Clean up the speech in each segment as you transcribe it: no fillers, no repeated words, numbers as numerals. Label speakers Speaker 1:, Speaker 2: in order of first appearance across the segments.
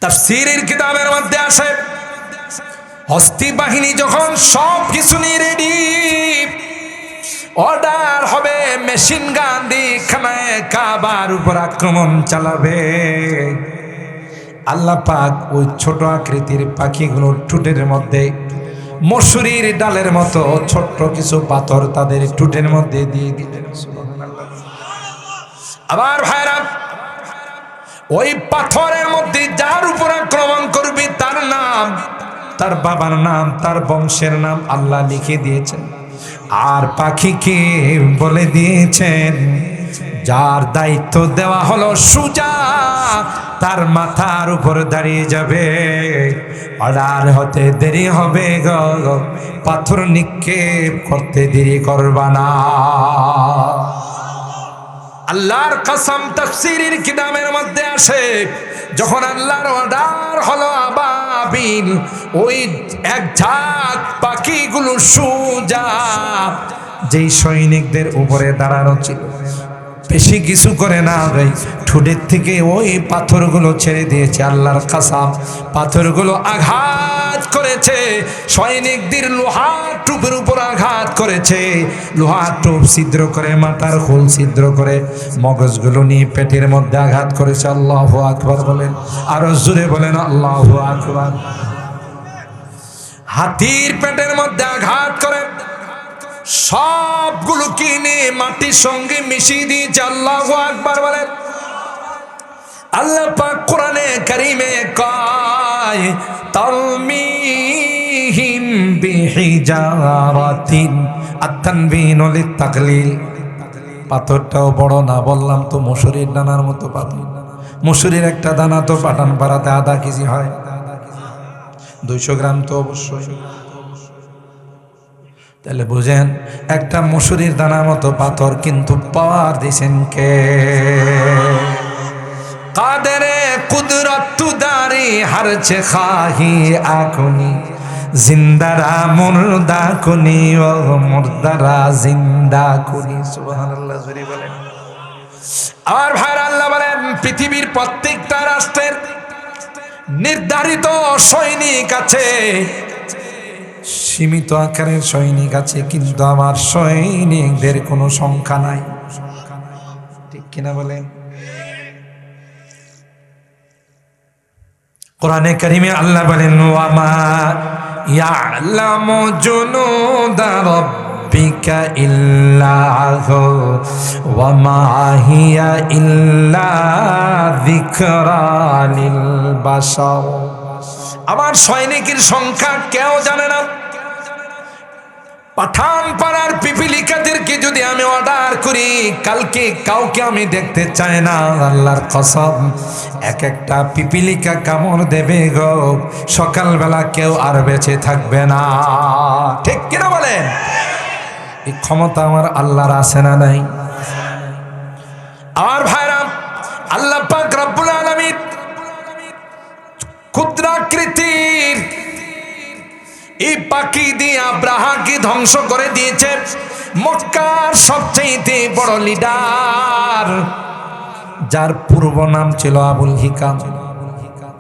Speaker 1: তাফসীরের কিতাবের মধ্যে আসে, হস্তি বাহিনী যখন সব কিছু নিয়ে রেডি, অর্ডার হবে মেশিন গান দিয়ে খানায় কাবার উপর আক্রমণ চালাবে। আল্লাহ পাক ওই ছোট আকৃতির পাখিগুলোর ঠোঁটের মধ্যে মসুরির ডালের মতো ছোট্ট কিছু পাথর তাদের ঠোঁটের মধ্যে দিয়ে দিলেন। আবার ভাইরা, ওই পাথরের মধ্যে যার উপর আক্রমণ করবে তার নাম, তার বাবার নাম, তার বংশের নাম আল্লাহ লিখে দিয়েছেন। আর পাখিকে বলে দিয়েছেন, যার দায়িত্ব দেওয়া হলো সুজা তার মাথার উপর দাঁড়িয়ে যাবে। অর্ডার হতে দেরি হবে গো, পাথর নিক্ষেপ করতে দেরি করবা না। আল্লাহর কসম, তাফসীরের কিতাবের মধ্যে আসে, যখন আল্লাহর অর্ডার হলো আবাবিল, ওই এক ঝাঁক পাখিগুলো সুজা যেই সৈনিকদের উপরে দাঁড়ানো ছিল, বেশি কিছু করে না ভাই, ঠোঁটের থেকে ওই পাথরগুলো ছেড়ে দিয়েছে। আল্লাহর কসম, পাথরগুলো আঘাত করেছে সৈনিকদের লোহার টুপের উপর আঘাত করেছে। লোহার টুপ ছিদ্র করে, মাথার খোল ছিদ্র করে, মগজগুলো নিয়ে পেটের মধ্যে আঘাত করেছে। আল্লাহু আকবার বলেন, আরো জোরে বলেন আল্লাহু আকবার। হাতির পেটের মধ্যে আঘাত করে সবগুলো কিনে মাটির সঙ্গে মিশিয়ে দিয়েছে। আল্লাহু আকবার বলেন। আল্লাহ পাক কোরআনে কারীমে কয়, তালমিহিম বিহিজারাতিন, আত-তানবিনু লিত-তাকলিল। পাথরটাও বড় না, বললাম তো মসুরির দানার মতো পাথর। মসুরির একটা দানা তো পাঠান পাড়াতে আধা কেজি হয়, 200 গ্রাম তো অবশ্যই। তাহলে বুঝেন, একটা মসুরির দানার মতো পাথর কিন্তু পাওয়ার দিয়েছেন কে? কাদেরে কুদরত তুদারি হারছে খাহি আকুনি, জিন্দারা মুর্দা কুনি ও মুর্দারা জিন্দা কুনি। সুবহানাল্লাহ, জোরে বলেন। আর ভাইরা, আল্লাহ বলেন, পৃথিবীর প্রত্যেকটা রাষ্ট্রের নির্ধারিত সৈনিক আছে, সীমিত আকারের সৈনিক আছে, কিন্তু আমার সৈনিকদের কোনো সংখ্যা নাই। ঠিক কিনা বলেন? কোরআনে কারিমে আল্লাহ বলেন, ওয়ামা ইয়ালামু জুনুদা রাব্বিকা ইল্লাহু ওয়ামা হিয়া ইল্লা যিকরা লিল বাশার। আমার সৈনিকের সংখ্যা কেউ জানে না। পাঠান পাড়ার পিপিলিকাদেরকে যদি আমি অর্ডার করি, কালকে কাউকে আমি দেখতে চাই না। আল্লাহর কসম, এক একটা পিপিলিকা কামড় দেবে গো, সকালবেলা কেউ আর বেঁচে থাকবে না। ঠিক কিনা বলেন? এই ক্ষমতা আমার আল্লাহর আছে না নাই? আর ভাইরা, আল্লাহ পাক রব্বুল আলামিন ক্ষুদ্রাকৃতির এই পাখি দিয়ে আব্রাহাকে ধ্বংস করে দিয়েছে। মক্কার সবচেয়ে বড় লিডার, যার পূর্ব নাম ছিল আবুল হিকাম।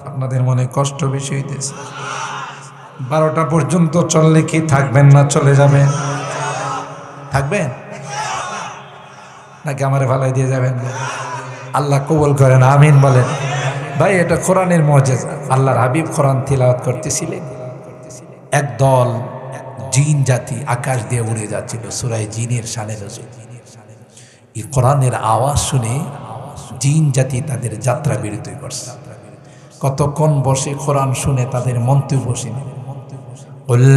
Speaker 1: আপনাদের মনে কষ্ট বেশি হইতেছে? 12টা পর্যন্ত চললে কি থাকবেন না চলে যাবেন? থাকবেন নাকি আমারে ভালাই দিয়ে যাবেন? আল্লাহ কবুল করেন, আমিন বলেন। ভাই, এটা কোরআনের মুজিজা। আল্লাহর হাবিব কোরআন তিলাওয়াত করতেছিলেন, একদল জিন জাতি আকাশ দিয়ে উড়ে যাচ্ছিল। সূরা জিনের শানে নজুল। এই কোরআনের আওয়াজ শুনে জিন জাতি তাদের যাত্রা বিরতি করছে। কতক্ষণ বসে কোরআন শুনে তাদের মন্তব্য শুনে, কুল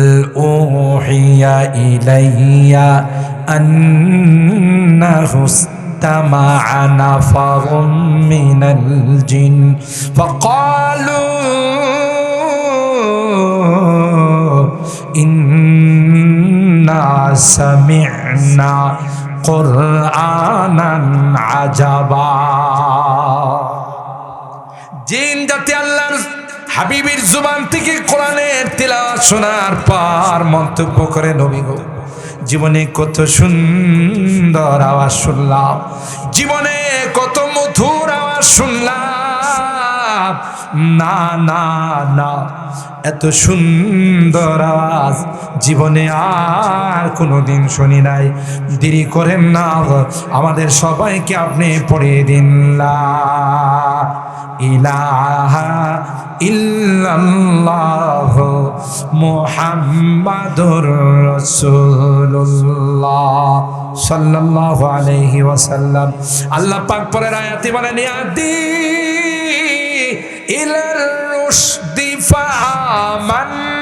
Speaker 1: উহিয়া ইলাইয়া আন্নাহু ইসতামা'a নাফারুম মিনাল জিন ফাকালু ইন্না সামি'না কুরআনান আজাবা। জিন জাতি আল্লাহর হাবিবের জুবান থেকে কোরআনের তিলাওয়াত শোনার পর মন্তব্য করে, নবী গো, জীবনে কত সুন্দর আওয়াজ শুনলাম, জীবনে কত মধুর আওয়াজ শুনলাম, না না না, এত সুন্দর আওয়াজ জীবনে আর কোনোদিন শুনি নাই। দেরি করেন না, আমাদের সবাইকে আপনি পড়ে দিন লা ইলাহা ইল্লাল্লাহ মুহাম্মাদুর রাসূলুল্লাহ সাল্লাল্লাহু আলাইহি ওয়াসাল্লাম। আল্লাহ পাক পরের আয়াতে বলেন ইয়াদি ইলার রুশদি ফাআমান্না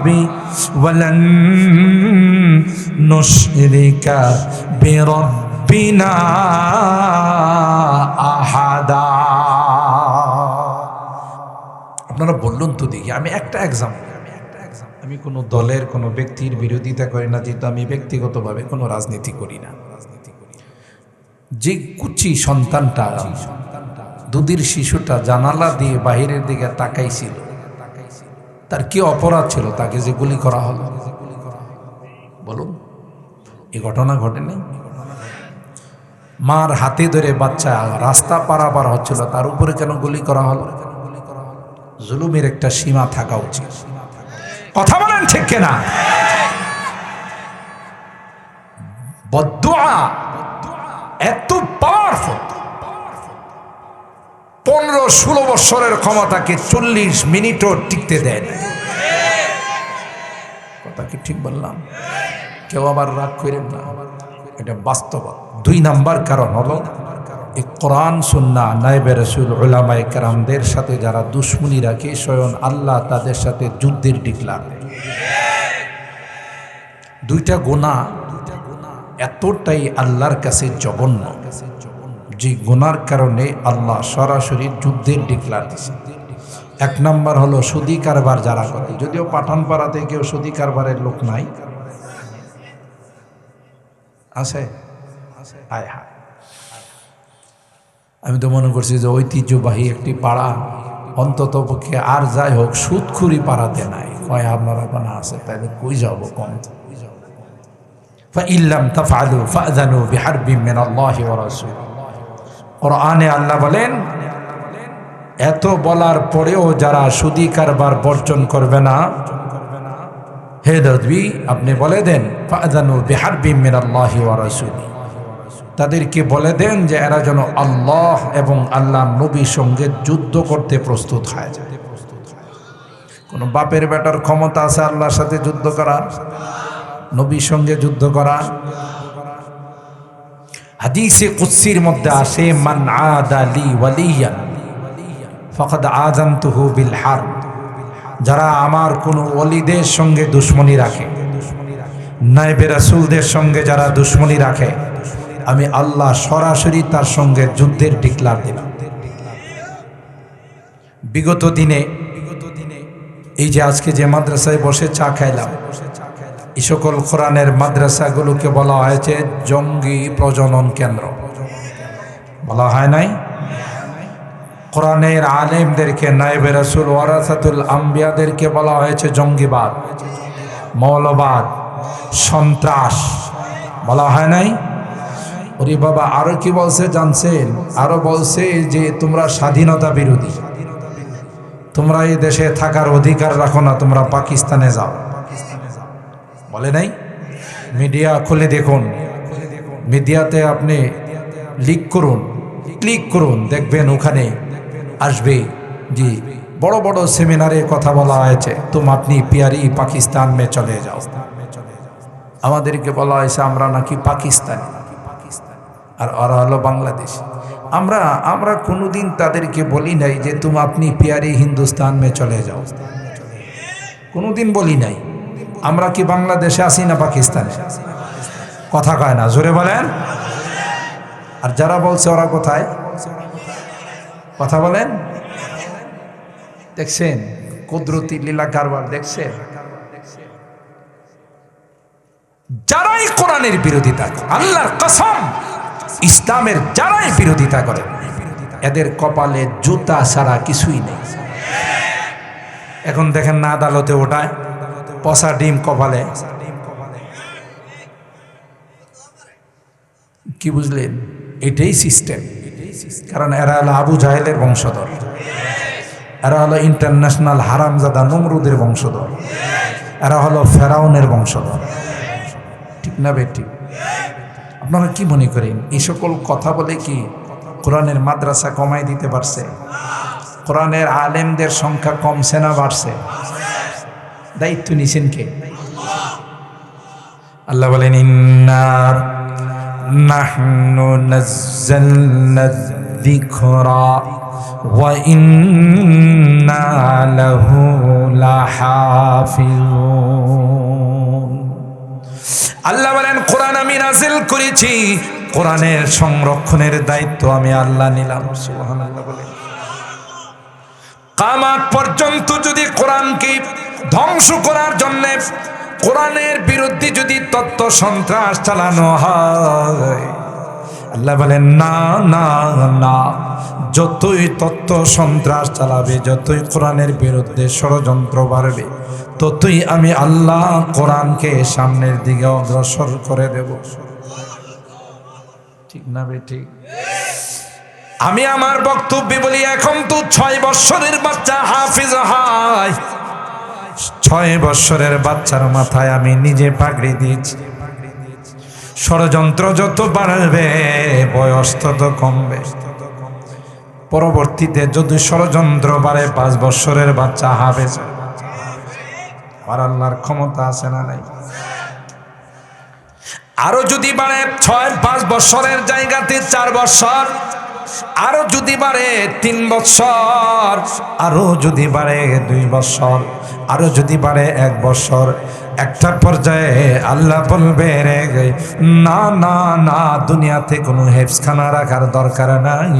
Speaker 1: বি ওয়ালান নুশরিকা বিরাব্বিনা আহাদা। আপনারা বললেন তো দেখি, আমি একটা এক্সাম্পল, আমি কোনো দলের কোনো ব্যক্তির বিরোধিতা করি না, যেহেতু আমি ব্যক্তিগতভাবে কোনো রাজনীতি করি না। যে কুচি সন্তানটা, দুধের শিশুটা জানালা দিয়ে বাহিরের দিকে তাকাইছিল, তার কি অপরাধ ছিল তাকে যে গুলি করা হলো? বলুন, এই ঘটনা ঘটেনি? মার হাতে ধরে বাচ্চা রাস্তা পারাপার হচ্ছিল, তার উপরে কেন গুলি করা হলো? জুলুমের একটা সীমা থাকা উচিত। কথা বলেন ঠিক কিনা? বদদুয়া এত পাওয়ারফুল, 15-16 বছরের ক্ষমতাকে 40 মিনিটও টিকতে দেয় না। কথা কি ঠিক বললাম? কেউ আবার রাগ করেন না, এটা বাস্তব। 2 নাম্বার কারণ হলো এই কোরআন সুন্নাহ নায়েবে রাসূল উলামায়ে কেরামদের সাথে যারা দুশ্মনী রাখে, স্বয়ং আল্লাহ তাদের সাথে যুদ্ধের ডিক্লার। 2টা গুনাহ এতটাই আল্লাহর কাছে জঘন্য, যে গুনার কারণে আল্লাহ সরাসরি যুদ্ধের ডিক্লার দিয়েছে। 1 নাম্বার হলো সুদী কারবার যারা করে, যদিও পাঠানপাড়াতে কেউ সুদী কারবারের লোক নাই, আছে? আয় হায়, আমি তো মনে করছি যে ঐতিহ্যবাহী একটি পাড়া, অন্তত পক্ষে আর যাই হোক সুদখুরি পাড়াতে নাই। কয় আপনারা কোন আছে, তাহলে কই যাব? কম ফাইল্লাম তাফআলু ফাআযানু বিহারবিন মিনাল্লাহি ওয়া রাসূলিহি। কোরআনে আল্লাহ বলেন, এত বলার পরেও যারা সুদী কারবার বর্জন করবে না, হে নবী আপনি বলে দেন ফাআযানু বিহারবিন মিনাল্লাহি ওয়া রাসূলিহি, তাদেরকে বলে দেন যে এরা যেন আল্লাহ এবং আল্লাহ নবীর সঙ্গে যুদ্ধ করতে প্রস্তুত হয়। কোন বাপের বেটার ক্ষমতা আছে আল্লাহর সাথে যুদ্ধ করা, নবীর সঙ্গে যুদ্ধ করা? হাদিসে কুদসির মধ্যে আসে, মান আদা লি ওয়ালিয়ান ফাকাদ আযানতুহু বিল হারব। যারা আমার কোন ওলিদের সঙ্গে দুশমনী রাখে, নায়েবে রাসূলদের সঙ্গে যারা দুশমনী রাখে, আমি আল্লাহ সরাসরি তার সঙ্গে যুদ্ধের ডিক্লার দিলাম। বিগত দিনে এই যে আজকে যে মাদ্রাসায় বসে চা খাইলাম, এই সকল কোরআনের মাদ্রাসাগুলোকে বলা হয়েছে জঙ্গি প্রজনন কেন্দ্র, বলা হয় নাই? কোরআনের আলেমদেরকে, নায়েবে রাসূল ওয়ারাসাতুল আম্বিয়াদেরকে বলা হয়েছে জঙ্গিবাদ, মৌলবাদ, সন্ত্রাস, বলা হয় নাই? ওরে বাবা, আরো কি বলছে জানছেন? আরো বলছে যে তোমরা স্বাধীনতা বিরোধী, তোমরা এই দেশে থাকার অধিকার রাখো না, তোমরা পাকিস্তানে যাও। বলে নাই? মিডিয়া খুলে দেখুন, মিডিয়াতে আপনি ক্লিক করুন, দেখবেন ওখানে আসবে জি বড় বড় সেমিনারে কথা বলা হয়েছে, তুম আপনি পিয়ারি পাকিস্তান মে চলে যাও। আমাদেরকে বলা হয়েছে আমরা নাকি পাকিস্তানি, আর ওরা হলো বাংলাদেশ। আমরা কোনোদিন তাদেরকে বলি নাই যে তুমি আপনি পিয়ারি হিন্দুস্তান মে চলে যাও, কোনোদিন বলি নাই। আমরা কি বাংলাদেশে আছি না পাকিস্তানে? কথা কয় না, জোরে বলেন। আর যারা বলছে ওরা কোথায়? কথা বলেন। দেখছেন কুদরতি লীলা কারবার? দেখছেন যারাই কোরআনের বিরোধিতা করে, আল্লাহর কসম ইসলামের যারাই বিরোধিতা করে, এদের কপালে জুতা ছাড়া কিছুই নেই। এখন দেখেন না আদালতে ওঠায় পচা ডিম কপালে, কি বুঝলেন? এটাই সিস্টেম। কারণ এরা হলো আবু জাহেলের বংশধর, এরা হলো ইন্টারন্যাশনাল হারামজাদা নমরুদের বংশধর, এরা হলো ফেরাউনের বংশধর। ঠিক না বেঠিক? আপনারা কি মনে করেন এই সকল কথা বলে কি কোরআনের মাদ্রাসা কমাই দিতে পারছে? কোরআনের আলেমদের সংখ্যা কমছে না বাড়ছে? দায়িত্ব নিছেন কে? আল্লাহ বলেন ইন্না নাহনু নাযালনা যিকরা ওয়া ইন্না লাহু লাহাফিজুন। আল্লাহ বলেন কোরআন আমি নাযিল করেছি, কোরআনের সংরক্ষণের দায়িত্ব আমি আল্লাহ নিলাম। সুবহানাল্লাহ বলেন। কিয়ামত পর্যন্ত যদি কোরআনকে ধ্বংস করার জন্য, কোরআনের বিরুদ্ধে যদি তত্ত্ব সন্ত্রাস চালানো হয়, আল্লাহ বলেন না না না, যতই তত্ত্ব সন্ত্রাস চালাবে, যতই কোরআনের বিরুদ্ধে ষড়যন্ত্র বাড়বে, ততই আমি আল্লাহ কোরআনকে সামনের দিকে অগ্রসর করে দেব। ঠিক না বেঠিক? আমি আমার বক্তব্যে বলি, এখন তো 6 বছরের বাচ্চা হাফিজ হয়, 6 বছরের বাচ্চার মাথায় আমি নিজে পাগড়ি দিয়েছি। ষড়যন্ত্র যত বাড়বে বয়স তত কমবে। পরবর্তীতে যদি ষড়যন্ত্র বাড়ে 5 বছরের বাচ্চা হাফেজ, আর আল্লাহর ক্ষমতা আছে না নাই? আরো যদি বাড়ে 5 বছরের জায়গাতে 4 বছর, আরো যদি বাড়ে 3 বছর, আরো যদি বাড়ে 2 বছর, আরো যদি বাড়ে 1 বছর, একটা পর্যায়ে আল্লাহ বলবে রে না না না, দুনিয়াতে কোনো হেফজখানা রাখার দরকার নাই,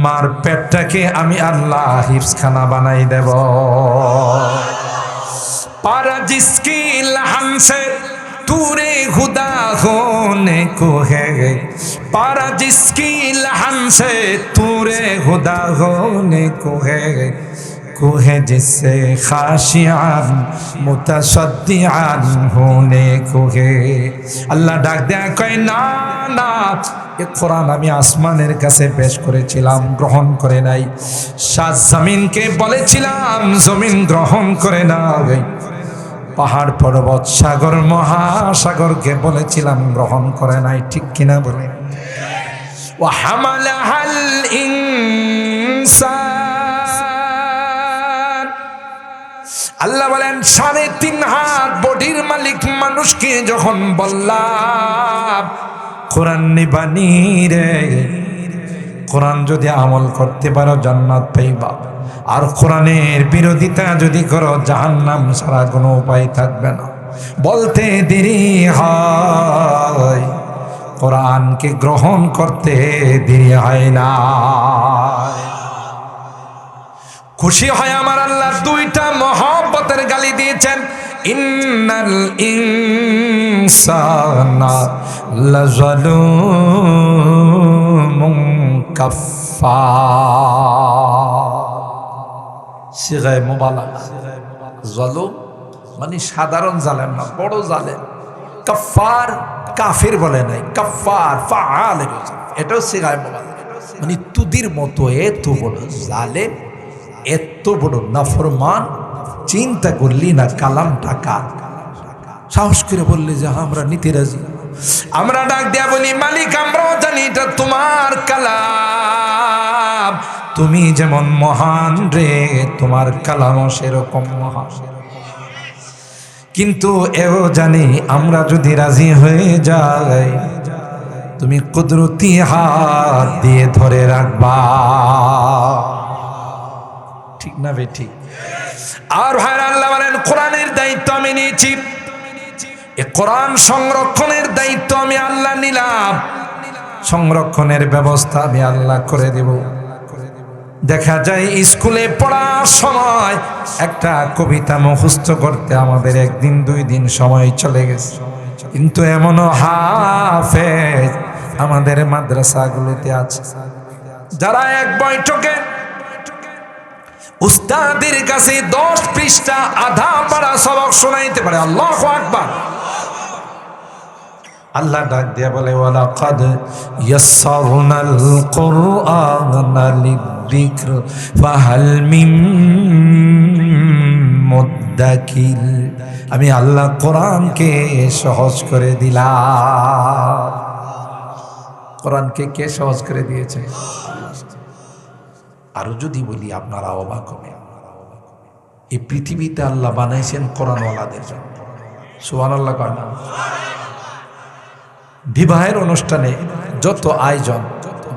Speaker 1: মার পেটটাকে আমি আল্লাহ হিফজখানা বানাই দেব। পারা জিসকি লহন সে तूरे खुदा होने को है, पारा जिसकी लहन से तूरे खुदा होने को है जिससे खाशियान मुतसद्दियान होने को है। अल्लाह डाक देया कहे ना ना, এ কোরআন আমি আসমানের কাছে পেশ করেছিলাম, গ্রহণ করে নাই। 7 জমিনকে বলেছিলাম জমিন গ্রহণ করে নাই। পাহাড় পর্বত সাগর মহাসাগরকে বলেছিলাম গ্রহণ করে নাই। ঠিক কিনা বলে? ওয়া হামালাহাল ইনসান, আল্লাহ বলেন 3.5 হাত বডির মালিক মানুষকে যখন বললাম কোরআন নিবানি রে, কোরআন যদি আমল করতে পারো জান্নাত পাইবা, আর কোরআনের বিরোধিতা যদি করো জাহান্নাম ছাড়া কোনো উপায় থাকবে না। বলতে দেরি হয়, কোরআনকে গ্রহণ করতে দেরি হয় না। খুশি হয় আমার আল্লাহ 2টা মহব্বতের গালি দিয়েছেন, ইন্নাল ইনসানা লাযালুমুন কাফফার। সিগায়ে মুবালাগা, যালুম মানে সাধারণ জালেম না, বড় জালেম। কাফফার কাফির বলে নাই, কাফফার ফাআল, এটাও সিগায়ে মুবালাগা, মানে তুদির মতো এত বড় জালেম, এত বড় নাফরমান। চিন্তা করলি না কালামটা কার? সাহস করে বললে যে আমরা নিতে রাজি। আমরা ডাক দেয়া বলি মালিক আমরাও জানি এটা তোমার কালাম, তুমি যেমন মহান রে, তোমার কালামও সেরকম মহান। কিন্তু এও জানি আমরা যদি রাজি হয়ে যাই, তুমি কুদরতি হাত দিয়ে ধরে রাখবা। ঠিক না বে ঠিক? আর ভাই আল্লাহ বলেন কোরআনের দায়িত্ব আমি নিয়েছি, এই কোরআন সংরক্ষণের দায়িত্ব আমি আল্লাহ নিলাম, সংরক্ষণের ব্যবস্থা আমি আল্লাহ করে দেব। দেখা যায় স্কুলে পড়ার সময় একটা কবিতা মুখস্থ করতে আমাদের 1 দিন 2 দিন সময় চলে গেছে, কিন্তু এমনও হাফেজ আমাদের মাদ্রাসাগুলোতে আছে যারা এক বৈঠকে উস্তাদের কাছে 10 পৃষ্ঠা আধা পারা সবক শোনাইতে পারে। আল্লাহু আকবার। আল্লাহ ডাক দিয়া বলে ওয়ালাকাদ ইয়াসসারনাল কুরআনা লিযিকর ফাহাল মিন মুদ্দাকির। আমি আল্লাহ কোরআনকে সহজ করে দিলাম। কোরআনকে কে সহজ করে দিয়েছে? আরো যদি বলি আপনারা অবাক হবেন, এই পৃথিবীতে আল্লাহ বানাইছেন কোরআনওয়ালাদের জন্য। সুবহানাল্লাহ কয় না? বিবাহের অনুষ্ঠানে যত আয়োজন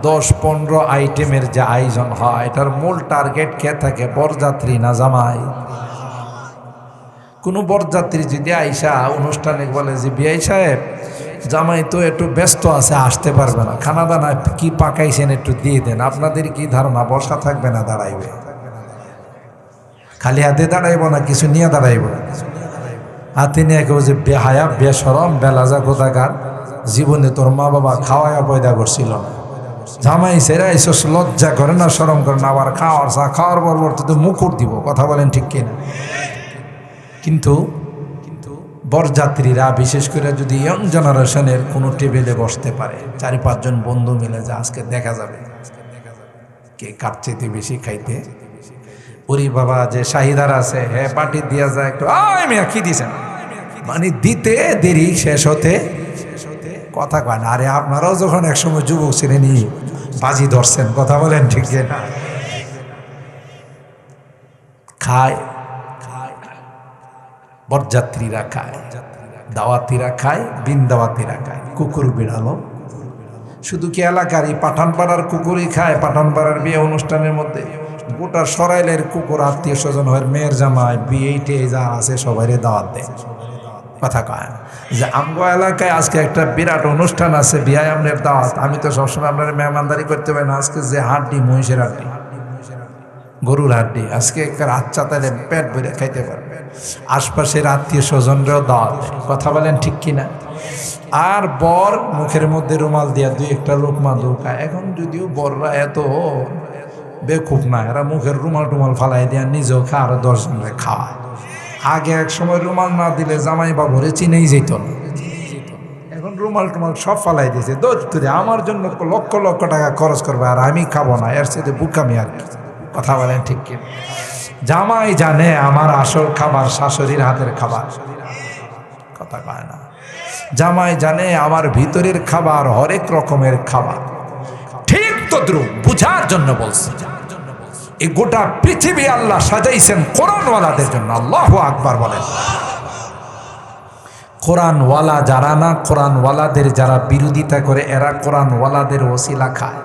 Speaker 1: 10-15 আইটেমের যে আয়োজন হয়, এটার মূল টার্গেট কে থাকে? বরযাত্রী না জামাই? কোনো বরযাত্রী যদি আইসা অনুষ্ঠানে বলে যে বিআই সাহেব, জামাই তো একটু ব্যস্ত আছে, আসতে পারবে না, খানা দানা কি পাকাইছেন একটু দিয়ে দেন, আপনাদের কি ধারণা বসা থাকবে না দাঁড়াইবে? খালি হাতে দাঁড়াইব না কিছু নিয়ে দাঁড়াইব? হাতে নিয়ে কেউ যে বেহায়া বেশরম বেলাজা কোথাকার, জীবনে তোর মা বাবা খাওয়ায়া পয়দা করছিল না, জামাই সেরা এসব লজ্জা করে না, শরম করে না, আবার খাওয়ার পরবর্তীতে মুকুট দিব। কথা বলেন ঠিক কিনা? কিন্তু বরযাত্রীরা বিশেষ করে যদি ইয়ং জেনারেশনের কোনো টেবিলে বসতে পারে, 4-5 জন বন্ধু মিলে যা আজকে দেখা যাবে কে কার চাইতে বেশি খাইতে। ওরে বাবা, যে শাহিদার আছে হ্যাঁ পার্টি দিয়া যায় একটু মিয়া কি দিছেন, মানে দিতে দেরি শেষ হতে কথা কয় না। আরে আপনারাও যখন একসময় যুবক ছিলেন বাজি ধরছেন, কথা বলেন ঠিক না? খায় বরযাত্রীরা খায়, দাওয়াতিরা খায়, বিন দাওয়াতিরা খায়, কুকুর বিড়ালো। শুধু কি এলাকার পাঠানপাড়ার কুকুরই খায়? পাঠানপাড়ার বিয়ে অনুষ্ঠানের মধ্যে গোটা সরাইলের কুকুর আত্মীয় স্বজন হয়, মেয়ের জামাই বিয়ে যা আছে সবাই দাওয়াত দেয়। কথা কয় যে আমগো এলাকায় আজকে একটা বিরাট অনুষ্ঠান আছে, বিয়ায় আপনার দাওয়াত। আমি তো সবসময় আপনার মেহমানদারি করতে পারি না, আজকে যে হাড্ডি, মহিষের হাড্ডি, গরুর হাড্ডি, আজকে আচ্ছা তাহলে পেট ভরে খাইতে পারবে। আশপাশের আত্মীয় স্বজনরাও দাওয়াত। কথা বলেন ঠিক কিনা? আর বর মুখের মধ্যে রুমাল দিয়া 2-1টা লোকমা দৌড়ায়। এখন যদিও বররা এত বেকুব না, এরা মুখের রুমাল টুমাল ফালাই দিয়া নিজেও খা আর 10 জনরে খাওয়ায়। আগে এক সময় রুমাল না দিলে জামাই বাবুরে চিনেই যেত না, এখন রুমাল টুমাল সব ফালাই দিয়েছে। দৌড়ে আমার জন্য লক্ষ লক্ষ টাকা খরচ করবে আর আমি খাবো না, এর সাথে বুকামি আর কি। কথা বলেন ঠিক কিনা? জামাই জানে আমার আসল খাবার শাশুড়ির হাতের খাবার। কথা কয় না? জামাই জানে আমার ভিতরের খাবার হরেক রকমের খাবার। ঠিক তদ্রুপ বুঝার জন্য বলছি, এই গোটা পৃথিবী আল্লাহ সাজাইছেন কোরআনওয়ালাদের জন্য। আল্লাহু আকবার বলেন। কোরআনওয়ালা যারা না, কোরআনওয়ালাদের যারা বিরোধিতা করে, এরা কোরআনওয়ালাদের ওসিলা খায়।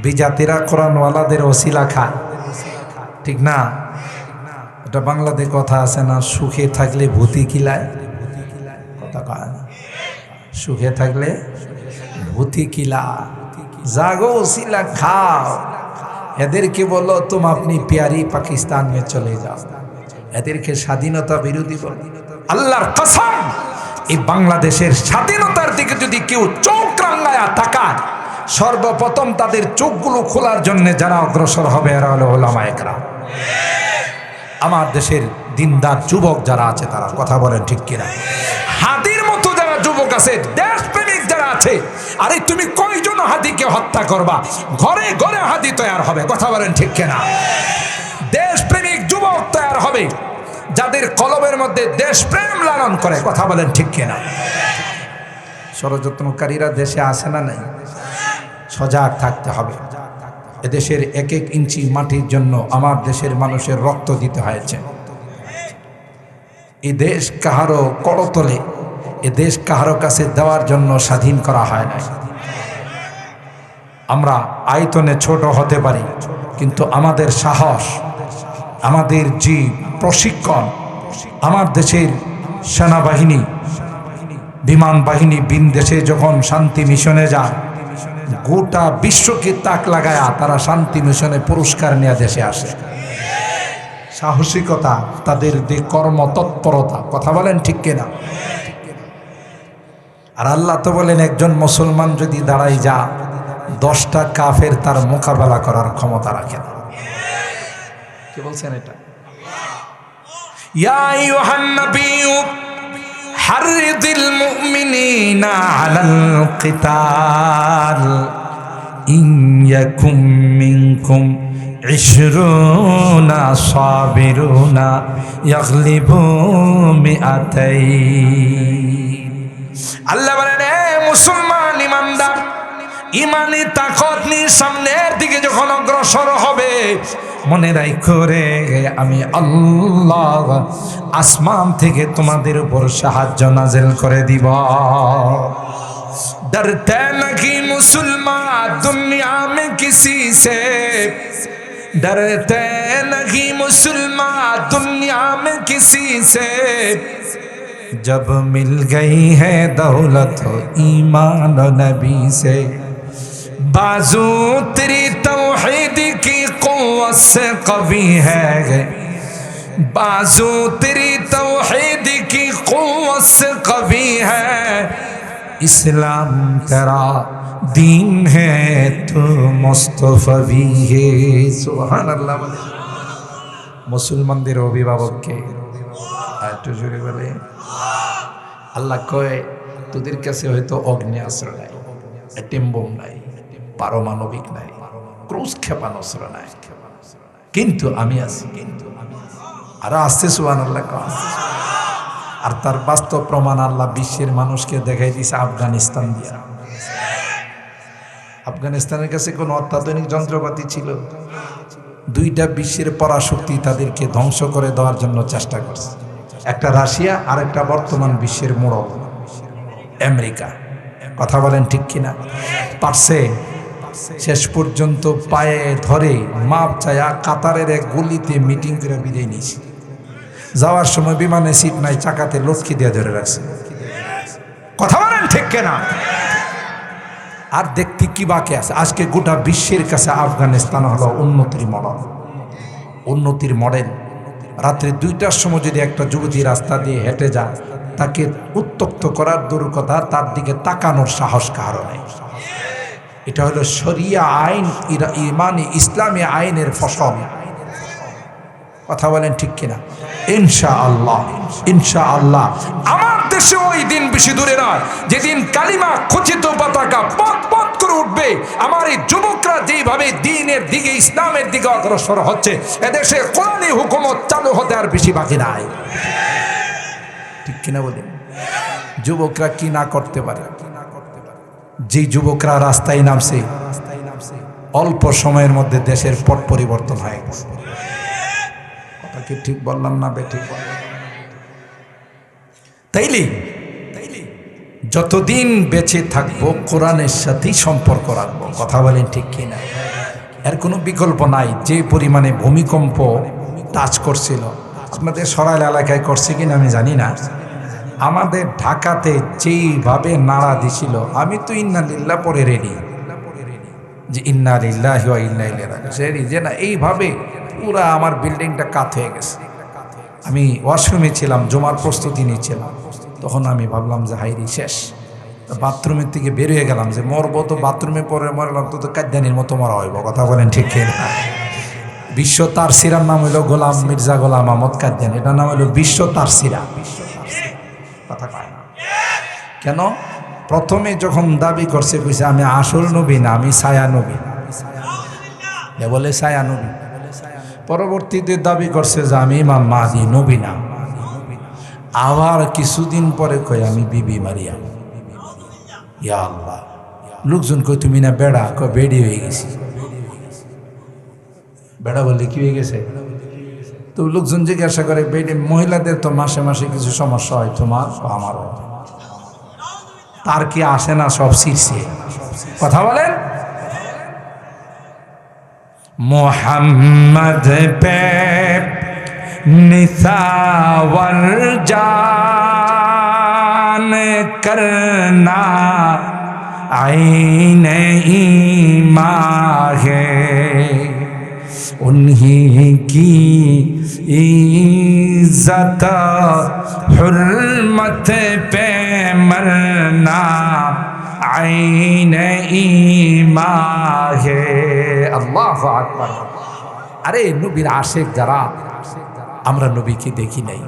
Speaker 1: বিজাতিরা কোরআনওয়ালাদের ওসিলা খায়, ঠিক না? এটা বাংলাতে কথা আছে না, সুখে থাকলে ভূতি কিলায়। কথা কয় না? সুখে থাকলে ভূতি কিলা, জাগো ওসিলা খাও। এদেরকে বলো তুম আপনি প্যারি পাকিস্তান মে চলে যাও, এদেরকে স্বাধীনতা বিরোধী বলো। আল্লাহর কসম, এই বাংলাদেশের স্বাধীনতার দিকে যদি কেউ চোখ রাঙায়া তাকায়, সর্বপ্রথম তাদের চোখগুলো খোলার জন্য যারা অগ্রসর হবে এরা হলো উলামায়ে কেরাম। আমার দেশের দিনদার যুবক যারা আছে তারা। কথা বলেন ঠিক কিনা? হাদির মতো যারা যুবক আছে, দেশপ্রেমিক যারা আছে, আরে তুমি কয়জন হাদিকে হত্যা করবা? ঘরে ঘরে হাদি তৈরি হবে। কথা বলেন ঠিক কিনা? দেশপ্রেমিক যুবক তৈরি হবে যাদের কলবের মধ্যে দেশপ্রেম লালন করে। কথা বলেন ঠিক কিনা? ষড়যন্ত্রকারীরা দেশে আসে না নাই? সজাগ থাকতে হবে। এদেশের 1-1 ইঞ্চি মাটির জন্য আমার দেশের মানুষের রক্ত দিতে হয়েছে। এই দেশ কাহারো করতলে, এ দেশ কাহারো কাছে দেওয়ার জন্য স্বাধীন করা হয় নাই। আমরা আয়তনে ছোট হতে পারি, কিন্তু আমাদের সাহস, আমাদের যে প্রশিক্ষণ, আমার দেশের সেনাবাহিনী, বিমান বাহিনী ভিন দেশে যখন শান্তি মিশনে যায়, গোটা বিশ্বকে তাক লাগায়া তারা শান্তি মিশনে পুরস্কার নিয়ে দেশে আসে। সাহসিকতা, তাদের যে কর্মতৎপরতা। কথা বলেন ঠিক কিনা? আর আল্লাহ তো বলেন একজন মুসলমান যদি দাঁড়াই যা, 10টা কাফের তার মোকাবেলা করার ক্ষমতা রাখে না। কি বলছেন এটা? ইয়া আইয়ুহান নাবিয়্যু হারিদিল মুমিনিনা আলাল কিতাল ইন ইয়াকুম মিনকুম 20 সাবিরুনা ইয়াগলিবু মিআতাইন। আল্লাহ বলেন, এ মুসলমান ইমানদার, ইমানি তাকত নিয়ে সামনের দিকে যখন অগ্রসর হবে, মনে রাখো রে, আমি আল্লাহ আসমান থেকে তোমাদের উপর সাহায্য নাযিল করে দিব। डरते नहीं मुसलमान दुनिया में किसी से, डरते नहीं मुसलमान दुनिया में किसी से, जब मिल गई है दौलत ईमान नबी से, बाजू तेरी तौहीद की कुव्वत से कवी है, बाजू तेरी तौहीद की कुव्वत से कवी है, इस्लाम तेरा दीन है तो मुस्तफवी है। सुभान अल्लाह। मुसलमानদের অভিভাবককে একটু জোরে বলে, আল্লাহ কয় তোদের কাছে হয়তো অগ্নিয়াস্ত্র নাই, অ্যাটম বোম নাই, পারমাণবিক নাই, ক্রুজ ক্ষেপণাস্ত্র নাই, কিন্তু আমি আছি। আর আসছে সুবহানাল্লাহ। আর তার বাস্তব প্রমাণ আল্লাহ বিশ্বের মানুষকে দেখাই দিয়েছে আফগানিস্তান দিয়া। আফগানিস্তানের কাছে কোনো অত্যাধুনিক যন্ত্রপাতি ছিল? দুইটা বিশ্বের পরাশক্তি তাদেরকে ধ্বংস করে দেওয়ার জন্য চেষ্টা করছে, একটা রাশিয়া আর একটা বর্তমান বিশ্বের মোড়ক আমেরিকা। কথা বলেন ঠিক কিনা? পারছে। শেষ পর্যন্ত পায়ে ধরে মাপ চায়া কাতারের এক গলিতে মিটিং করে বিদায় নিয়েছে। যাওয়ার সময় বিমানে সিট নাই, চাকাতে লটকি দিয়ে ধরে রাখছে। কথা বলেন ঠিক কিনা? আর দেখতে কি বাকি আছে? আজকে গোটা বিশ্বের কাছে আফগানিস্তান হলো উন্নতির মডেল। উন্নতির মডেল। রাত্রে 2টার সময় যদি একটা যুবতী রাস্তা দিয়ে হেঁটে যায়, তাকে উত্তক্ত করার দূর কথা, তার দিকে তাকানোর সাহস কারো নেই। এটা হলো শরিয়া আইন, ইমানি ইসলামী আইনের ফসল। কথা বলেন ঠিক কিনা? ইনশাআল্লাহ, ইনশাআল্লাহ আমার দেশে ওই দিন বেশি দূরে নয় যেদিন কালিমা খচিত পতাকা পথ পথ করে উঠবে। আমার এই যুবকরা যেভাবে দ্বীনের দিকে, ইসলামের দিকে অগ্রসর হচ্ছে, এদেশে কোরআনী হুকুমত চালু হতে আর বেশি বাকি নাই। ঠিক কিনা বলেন? যুবকরা কি না করতে পারে? যে যুবকরা রাস্তায় নামছে, অল্প সময়ের মধ্যে দেশের পট পরিবর্তন হয়ে গেছে। কথা কি ঠিক বললাম না বেঠিক? তাইলে যতদিন বেঁচে থাকবো কোরআনের সাথেই সম্পর্ক রাখবো। কথা বলেন ঠিক কিনা? এর কোনো বিকল্প নাই। যে পরিমাণে ভূমিকম্প টাচ করছিল, আপনাদের সরাইল এলাকায় করছে কিনা আমি জানি না, আমাদের ঢাকাতে যেইভাবে নাড়া দিছিল, আমি তো ইন্না লিল্লাহ পরে রেডি, যে ইন্না লিল্লাহি ওয়া ইন্না ইলাইহি রাজিউন, যে না এইভাবে পুরা আমার বিল্ডিংটা কাত হয়ে গেছে। আমি ওয়াশরুমে ছিলাম, জমার প্রস্তুতি নিচ্ছিলাম, তখন আমি ভাবলাম যে হাইরি শেষ। বাথরুমের থেকে বের হয়ে গেলাম, যে মরবো তো বাথরুমে পরে মরলাম তো কাদ্যানির মতো মরা হইব। কথা বলেন ঠিক কিনা? বিশ্ব তার সিরার নাম হইল গোলাম মির্জা গোলাম আহমদ কাদ্যানি, এটার নাম হইল বিশ্ব তার সিরা। কথা কয় না কেন? প্রথমে যখন দাবি করছে, কইছে আমি আসল নবী না, আমি ছায়া নবী। বলে ছায়া নবী। পরবর্তীতে দাবি করছে যে আমি ইমাম মাহদী, নবী না। আবার কিছুদিন পরে কয় আমি বিবি মারিয়াম। ইয়া আল্লাহ! লোকজন কই তুমি না বেড়া? কয় বেড়ি হয়ে গেছি। বেড়া বললে কি হয়ে গেছে? তো লোকজন জিজ্ঞাসা করে, বেড়ি মহিলাদের তো মাসে মাসে কিছু সমস্যা হয়, তোমার? আমারও। তার কি আসে না? সব শীর্ষে। কথা বলেন। মোহাম্মদ পে নিসাওয়ার জান করনা आईन ईमान है, उन्हीं की इज्जत हुर्मत पे मरना आईन ईमान है। अल्लाहु আকবার। আরে নবীর আশেক যারা, আমরা নবীকে দেখি নাই,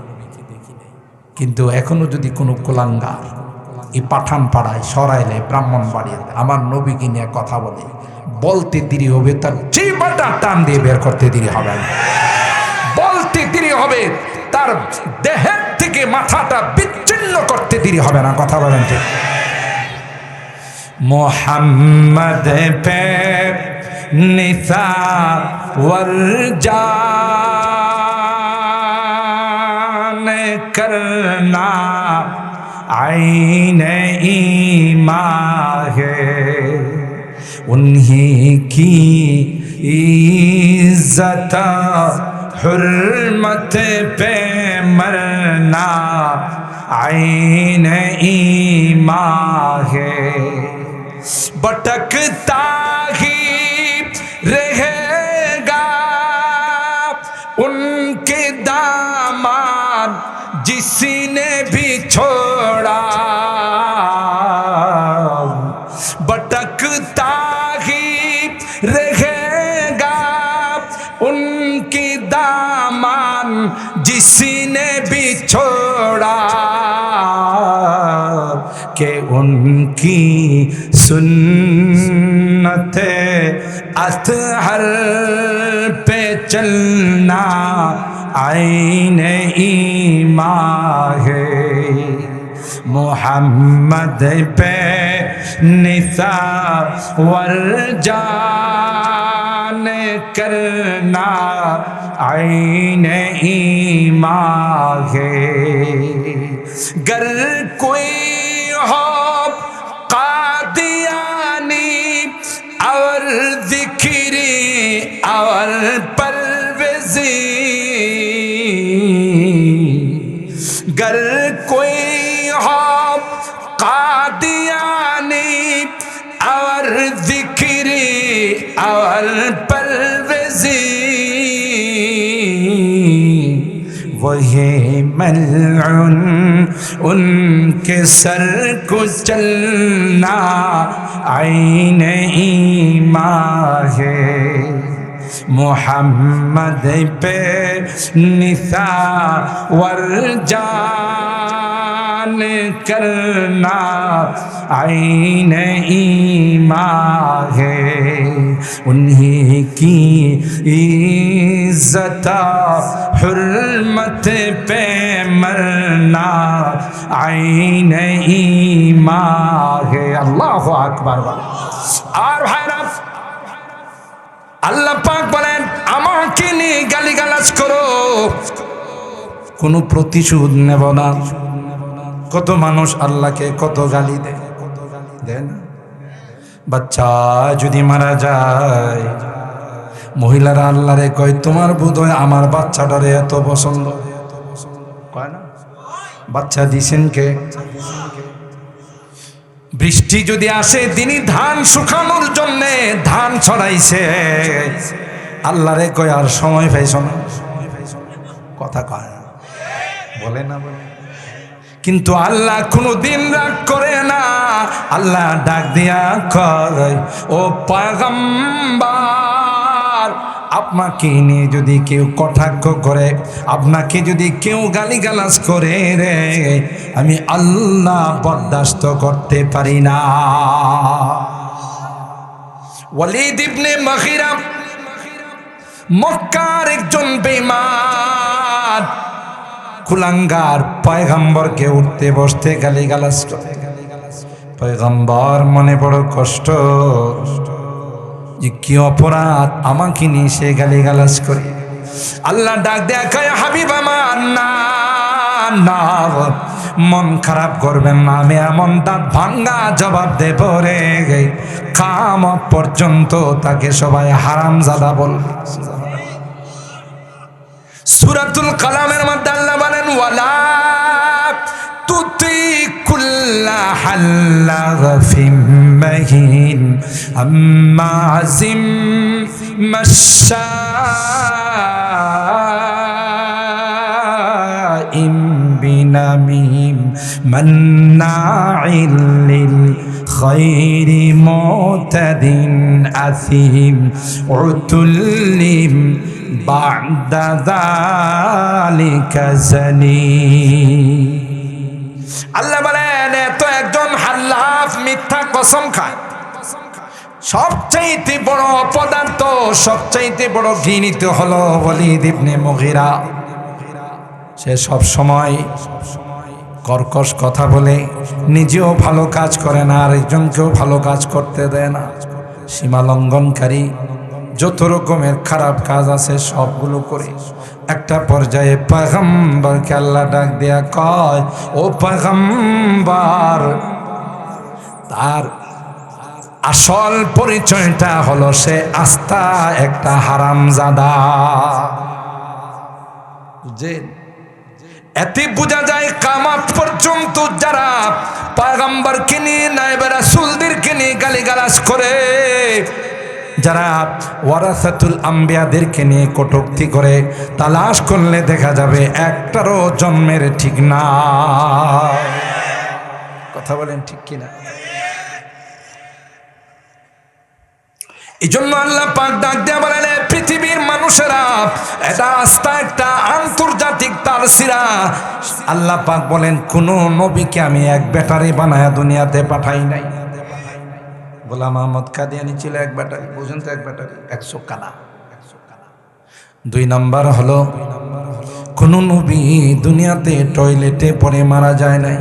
Speaker 1: কিন্তু এখনো যদি কোনো কুলাঙ্গার এই পাঠান পাড়ায় সরাইলে ব্রাহ্মণবাড়িয়াতে আমার নবীকে নিয়ে কথা বলে, বলতে দেরি হবে, তার জিহ্বাটা টান দিয়ে বের করতে দেরি হবে না। বলতে দেরি হবে, তার দেহের থেকে মাথাটা বিচ্ছিন্ন করতে দেরি হবে না। কথা বলেন ঠিক? মোহাম্মদ পে নিসা ওয়াল জান করনা आईन ईमा है, उन्हीं की इज्जत हुर्मत पे मरना आईन ईमा है। भटकता ही रहेगा उनके दामन जिसने भी छोड़ा, भटकता ही रहेगा उनकी दामन जिसने भी छोड़ा, कि उनकी सुन्नत अतहर पे चलना आईन ईमा है। मोहम्मद पे निसा वल जान करना आईन ईमा है। गर कोई हो कादियानी और जिक्री और परवेज़ी, गर कोई हो कादियानी और जिक्री और परवेज़ी, वही मलऊन उनके सर को चलना आईन ईमा है। मोहम्मद पे निसा वर जान करना आईन ईमा है, उन्हीं की इज्जत हुर्मत पे मरना आईन ईमा है। अल्लाहु अकबर। और भाईरा আল্লাহ পাক বলেন, আমাকে নিয়ে গালিগালাজ করো, কোনো প্রতিশোধ নেব না। কত মানুষ আল্লাহকে কত গালি দেয়, দেন। বাচ্চা যদি মারা যায়, মহিলারা আল্লাহরে কয়, তোমার বোধহয় আমার বাচ্চাটারে এত পছন্দ, কয় না? বাচ্চা দিছেন কে? বৃষ্টি যদি আসে, তিনি ধান শুকানোর জন্য ধান ছড়াইছে, আল্লাহরে কয় আর সময় পাইছ না, কথা কয় না, বলে না, বলে। কিন্তু আল্লাহ কোনো দিন রাগ করে না। আল্লাহ ডাক দিয়া কয়, ও পয়গম্বর, আপনাকে নিয়ে যদি কেউ কটাক্ষ করে, আপনাকে যদি কেউ গালিগালাজ করে রে, আমি আল্লাহ বরদাস্ত করতে পারি না। ওয়ালিদ ইবনে মুগীরা মক্কার একজন বেঈমান কুলাঙ্গার পয়গম্বরকে উঠতে বসতে গালিগালাজ করে। পয়গম্বর মনে বড় কষ্ট, যে কি অপরাধ আমাকে নিয়ে সে গালিগালাজ করে। আল্লাহ ডাক দেয়া কয়, হাবিব আমার, না না, মন খারাপ করবেন না, আমি এমন দাঁত ভাঙ্গা জবাব দেব রে, কিয়ামত পর্যন্ত তাকে সবাই হারামজাদা বলবে। সূরাতুল কালামের মধ্যে আল্লাহ বলেন, ওয়ালা তুতি কুল্লা হাল্লাফিম মাহিন আম্মাযিম মাশশাইম বিনামিম মান্নাইল লিল গায়রি মুতাদিন আসিম উতুল্লিম বা'দা যালিকা জানিম। আল্লাহ বলেন এত একজন হাল্লাফ মিথ্যা কসম খায়, সবচাইতে বড় অপদার্থ, সবচাইতে বড় ঘৃণিত হলো ওয়ালিদ ইবনে মুগীরা। সে সব সময় কর্কশ কথা বলে, নিজেও ভালো কাজ করে না, আরেকজনকেও ভালো কাজ করতে দেয় না। সীমা লঙ্ঘনকারী, যত রকমের খারাপ কাজ আছে সবগুলো করে। একটা পর্যায়ে পয়গম্বরকে আল্লাহ ডাক দেয়া কয়, ও পয়গম্বর, তার আসল পরিচয়টা হলো সে আস্তা একটা হারামজাদা। বুঝছেন? এতে বোঝা যায় কিয়ামত পর্যন্ত যারা পয়গম্বরকে নিয়ে, নায়েবে রাসূলদেরকে নিয়ে গালিগালাজ করে, যারা ওয়ারাসাতুল আম্বিয়াদেরকে নিয়ে কটূক্তি করে, তালাশ করলে দেখা যাবে একটারও জন্মের ঠিক না। কথা বলেন ঠিক কিনা? এই জন্য আল্লাহ পাক ডাক দেয়া বলেন, পৃথিবীর মানুষেরা, এটা আস্থা একটা আন্তর্জাতিক তারসিরা। আল্লাহ পাক বলেন, কোন নবীকে আমি এক ব্যাটারি বানায়া দুনিয়াতে পাঠাই নাই। গোলাম আহমদ কাদিয়ানী ছিল এক ব্যাটারি, বুঝেন তো, এক ব্যাটারি 100 কানা। 2 নাম্বার হলো, কোন নবী দুনিয়াতে টয়লেটে পড়ে মারা যায় নাই।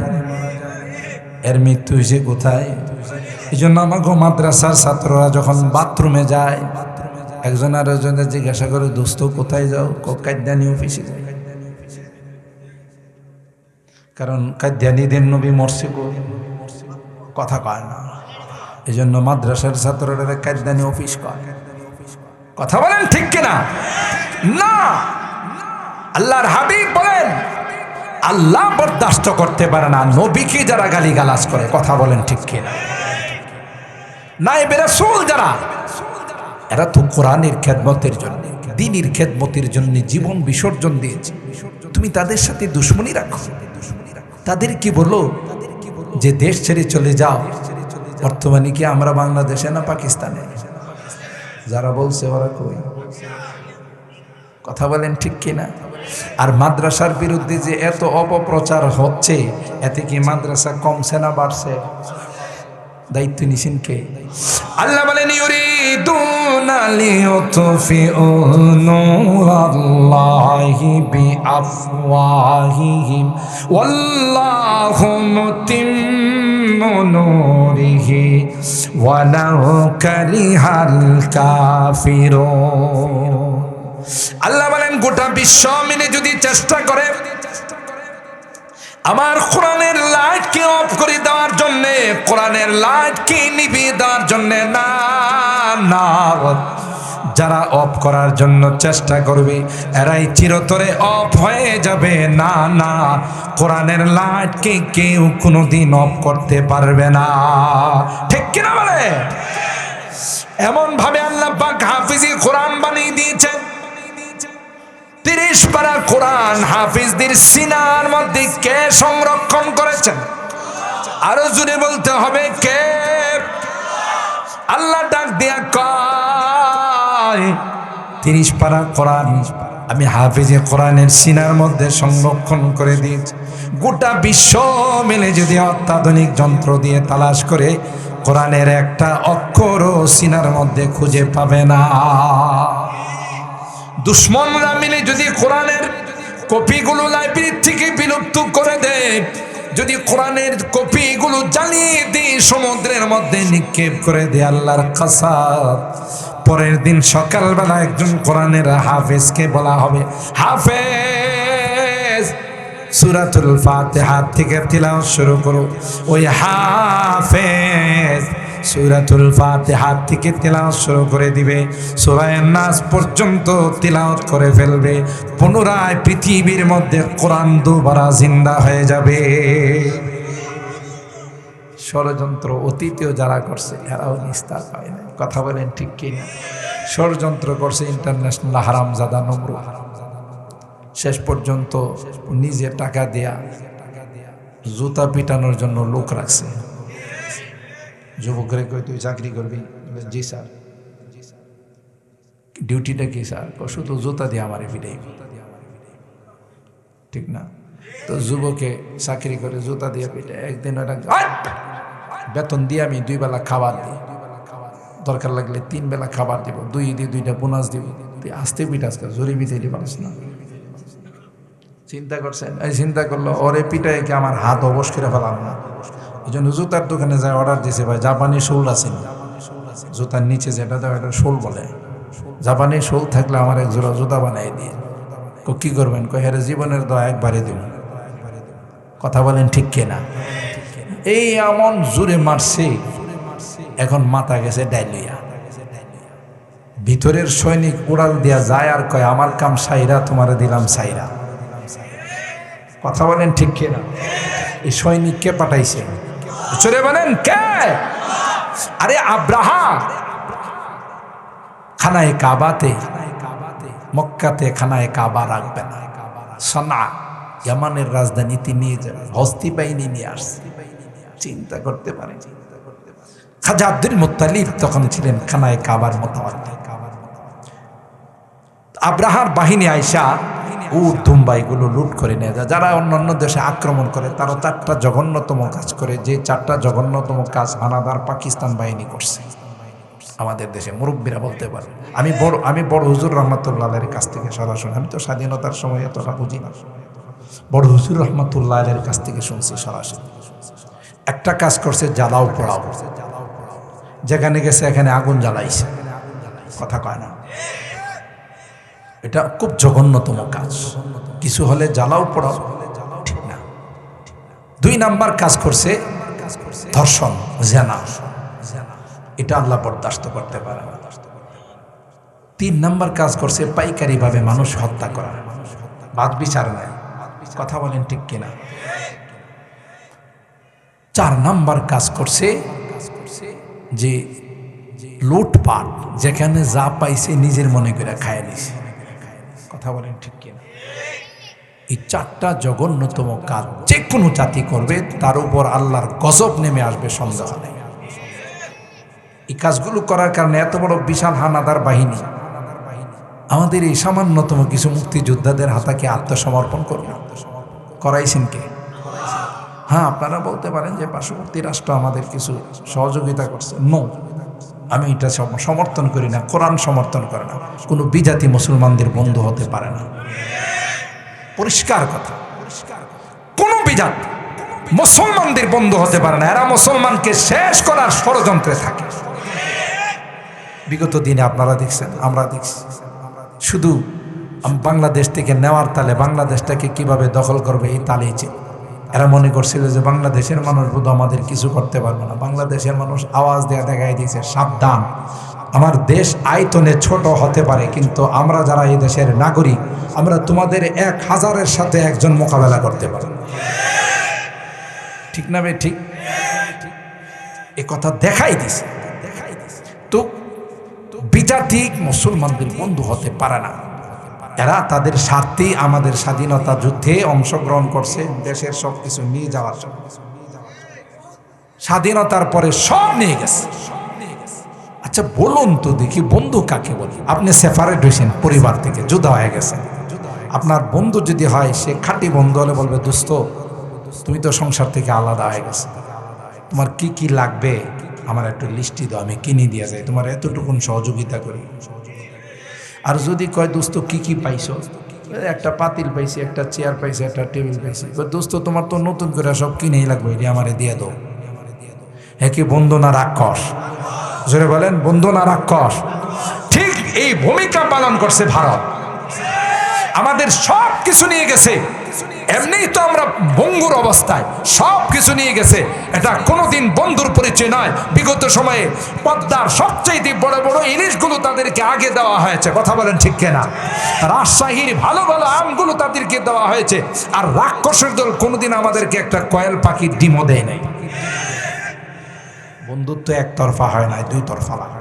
Speaker 1: এর মৃত্যু হয়েছে কোথায়? এই জন্য আমাকে মাদ্রাসার ছাত্ররা যখন বাথরুমে যায়, একজন আর একজনের জিজ্ঞাসা করে, দোস্ত কোথায় যাও? কাদিয়ানী অফিসে যাই। কারণ কাদিয়ানীদের নবী মরছে, কথা কয় না। এই জন্য মাদ্রাসার ছাত্ররা কাদিয়ানী অফিস কয়। কথা বলেন ঠিক কিনা? না, আল্লাহর হাবিব বলেন, আল্লাহ বরদাস্ত করতে পারে না নবীকে যারা গালিগালাজ করে। কথা বলেন ঠিক কিনা? নায়েবে রাসূল যারা, এরা তো কোরআনের খেদমতের জন্য, দ্বীনের খেদমতের জন্য জীবন বিসর্জন দিয়েছে। তুমি তাদের সাথে দুশ্মনী রাখো, তাদের কি বলো যে দেশ ছেড়ে চলে যাও? বর্তমানে কি আমরা বাংলাদেশে না পাকিস্তানে? যারা বলছে ওরা কই? কথা বলেন ঠিক কিনা? আর মাদ্রাসার বিরুদ্ধে যে এত অপপ্রচার হচ্ছে, এতে কি মাদ্রাসা কমছে না বাড়ছে? দায়িত্ব নিছেন কে? আল্লাহ বলেন, ইউরিদুনা লিইউতফিউ নূরাল্লাহি বিআফওয়াহিহিম ওয়াল্লাহু মুতিম্মু নূরিহি ওয়ালাউ কারিহাল কাফিরুন। আল্লাহ বলেন, গোটা বিশ্ব মিলে যদি চেষ্টা করে আমার কোরআনের লাইটকে অফ করে দেওয়ার জন্য, কোরআনের লাইটকে নিভিয়ে দেওয়ার জন্য, না না, যারা অফ করার জন্য চেষ্টা করবে এরাই চিরতরে অফ হয়ে যাবে। না না, কোরআনের লাইটকে কেউ কোনোদিন অফ করতে পারবে না। ঠিক কিনা বলে? এমন ভাবে আল্লাহ পাক হাফিজি কোরআন বানিয়ে দিয়েছেন। 30 পারা কোরআন হাফিজদের সিনার মধ্যে কে সংরক্ষণ করেছেন? আরো জোরে বলতে হবে, কে? আল্লাহ ডাক দিয়া কয়, 30 পারা কোরআন আমি হাফিজে কোরআনের সিনার মধ্যে সংরক্ষণ করে দিয়েছি। গোটা বিশ্ব মিলে যদি অত্যাধুনিক যন্ত্র দিয়ে তালাশ করে কোরআনের একটা অক্ষরও সিনার মধ্যে খুঁজে পাবে না। দুশ্মনরা মিলে যদি কোরআনের কপিগুলো লাইব্রেরি থেকে বিলুপ্ত করে দেয়, যদি কোরআনের কপিগুলো জ্বালিয়ে দিয়ে সমুদ্রের মধ্যে নিক্ষেপ করে দেয়, আল্লাহর কসম, পরের দিন সকালবেলা একজন কোরআনের হাফেজকে বলা হবে, হাফেজ সূরাতুল ফাতিহা থেকে তিলাওয়াত শুরু করো। ওই হাফেজ সূরাতুল ফাতিহা থেকে তিলাওয়াত শুরু করে দিবে, সূরা নাস পর্যন্ত তিলাওয়াত করে ফেলবে। পুনরায় পৃথিবীর মধ্যে কোরআন দুবারা জিন্দা হয়ে যাবে। ষড়যন্ত্র অতীতেও যারা করছে এরাও নিস্তার পায় না। কথা বলেন ঠিক কিনা? ষড়যন্ত্র করছে ইন্টারন্যাশনাল হারামজাদা নমরুদ, শেষ পর্যন্ত নিজে টাকা দেয়া জুতা পিটানোর জন্য লোক রাখছে। যুবকরে কই তুই চাকরি করবি? জি স্যার। ডিউটিটা কি স্যার? শুধু জুতা দিয়ে আমারে ফিরাই, ঠিক না? তো যুবকে চাকরি করে জুতা দিয়ে পিঠে, একদিন ওটা বেতন দিয়ে আমি 2 বেলা খাবার দিই, দরকার লাগলে 3 বেলা খাবার দিব, 2 দিয়ে 2টা বোনাস দিব। তুই আসতে পিঠাস কর, জোরে পিঠাইতে পারিস না। চিন্তা করছেন? এই চিন্তা করলো ওরে পিঠাই কি আমার হাত অবশ করে ফেলাম না। এই জন্য জুতার দোকানে যায় অর্ডার দিয়েছে, ভাই জাপানি শোল আছে না? জুতার নিচে যেটা দেয় এটা শোল বলে। জাপানি শোল থাকলে আমার এক জোড়া জুতা বানাই দিয়ে। কি করবেন? কই হেরে জীবনের দোয়া একবারে দিব। কথা বলেন ঠিক কিনা? এই এমন জোরে মারছে, এখন মাথা গেছে ডাইলিয়া। ভিতরের সৈনিক উড়াল দিয়া যায় আর কয় আমার কাম সাইরা, তোমারে দিলাম সাইরা। কথা বলেন ঠিক কিনা? এই সৈনিক কে পাঠাইছে? চলে বলেন কে? আরে আব্রাহা খানায় কাবাতে, মক্কাতে খানায় কাবা রাখবে না, সনা ইয়ামানের রাজধানীতে নিয়ে যাবে, হস্তি বাহিনী নিয়ে আসছে। চিন্তা করতে পারে? খাজা আব্দুল মুত্তালিব তখন ছিলেন খানায় কাবার মোতাওয়াল্লি। আব্রাহার বাহিনী আইসা উট দুম্বা এগুলো লুট করে নিয়ে যায়। যারা অন্যান্য দেশে আক্রমণ করে তারা 4টা জঘন্যতম কাজ করে, যে 4টা জঘন্যতম কাজ হানাদার পাকিস্তান বাহিনী করছে। আমাদের দেশে মুরব্বীরা বলতে পারে। আমি বড় হুজুর রহমাতুল্লাহ আলাইহির কাছ থেকে সরাসরি, আমি তো স্বাধীনতার সময় এতটা বুঝি না, বড় হুজুর রহমাতুল্লাহ আলাইহির কাছ থেকে শুনছি সরাসরি। একটা কাজ করছে জ্বালাও পোড়াও, যেখানে গেছে এখানে আগুন জ্বালাইছে। কথা কয় না? এটা খুব জঘন্যতম কাজ। কিছু হলে জ্বালাও পোড়াও, ঠিক না। 2 নাম্বার কাজ করছে ধর্ষণ, জেনা। এটা আল্লাহ বরদাস্ত করতে পারে না। 3 নাম্বার কাজ করছে পাইকারি ভাবে মানুষ হত্যা করা, বাদ বিচার নাই। কথা বলেন ঠিক কিনা? 4 নাম্বার কাজ করছে যে লুটপাট, যেখানে যা পাইছে নিজের মনে করে খায় নিছে। কথা বলেন ঠিক কিনা? এই 4টা জঘন্যতম কাজ যে কোনো জাতি করবে তার উপর আল্লাহর গজব নেমে আসবে, সন্দেহ নেই। এই কাজগুলো করার কারণে এত বড় বিশাল হানাদার বাহিনী আমাদের এই সামান্যতম কিছু মুক্তিযোদ্ধাদের হাতাকে আত্মসমর্পণ করাইছেন কে? হ্যাঁ, আপনারা বলতে পারেন যে পার্শ্ববর্তী রাষ্ট্র আমাদের কিছু সহযোগিতা করছে। নো, আমি এটা সমর্থন করি না। কোরআন সমর্থন করে না। কোনো বিজাতি মুসলমানদের বন্ধু হতে পারে না। পরিষ্কার কথা, কোনো বিজাতি মুসলমানদের বন্ধু হতে পারে না। এরা মুসলমানকে শেষ করার ষড়যন্ত্রে থাকে। বিগত দিনে আপনারা দেখছেন, আমরা দেখছি, শুধু বাংলাদেশ থেকে নেওয়ার তালে বাংলাদেশটাকে কিভাবে দখল করবে এই তালেই ছিল। এরা মনে করছিল যে বাংলাদেশের মানুষ বোধ আমাদের কিছু করতে পারবে না। বাংলাদেশের মানুষ আওয়াজ দেয়া দেখাই দিয়েছে, সাবধান, আমার দেশ আয়তনে ছোট হতে পারে, কিন্তু আমরা যারা এই দেশের নাগরিক, আমরা তোমাদের 1000-এর সাথে একজন মোকাবেলা করতে পারি। ঠিক না ভাই? ঠিক। এ কথা দেখাই দিছে। তো বিজাতি মুসলমানদের বন্ধু হতে পারে না। এরা তাদের স্বার্থে আমাদের স্বাধীনতা যুদ্ধে অংশগ্রহণ করছে, দেশের সব কিছু নিয়ে যাওয়ার জন্য। স্বাধীনতার পরে সব নিয়ে গেছে। আচ্ছা বলুন তো দেখি, বন্ধু কাকে বলি? আপনি সেপারেট হয়েছেন পরিবার থেকে, জুদা হয়ে গেছেন। আপনার বন্ধু যদি হয়, সে খাঁটি বন্ধু হলে বলবে, দোস্ত তুমি তো সংসার থেকে আলাদা হয়ে গেছে, তোমার কি কি লাগবে আমার একটু লিস্টি দাও, আমি কিনে দিয়ে যাই, তোমার এতটুকুন সহযোগিতা করি। আর যদি কয় দোস্ত কি কি পাইছো, একটা পাতিল পাইছি, একটা চেয়ার পাইছি, একটা টেবিল পাইছি, দোস্ত তোমার তো নতুন করে সব কিনেই লাগবে, এটি আমারে দিয়ে দাও। হ্যাঁ, কি বন্ধু না রাক্ষস? জোরে বলেন, বন্ধু না রাক্ষস? ঠিক এই ভূমিকা পালন করছে ভারত। আমাদের সব কিছু নিয়ে গেছে, এমনিই তো আমরা বঙ্গুর অবস্থায়, সব কিছু নিয়ে গেছে। এটা কোনোদিন বন্ধুর পরিচয় নয়। বিগত সময়ে পদ্মার সবচেয়ে বড় বড় ইলিশগুলো তাদেরকে আগে দেওয়া হয়েছে। কথা বলেন ঠিক কিনা? রাজশাহীর ভালো ভালো আমগুলো তাদেরকে দেওয়া হয়েছে। আর রাক্ষসের দল কোনোদিন আমাদেরকে একটা কয়েল পাখির ডিমও দেয় নাই। বন্ধুত্ব একতরফা হয় না, 2 তরফা হয়।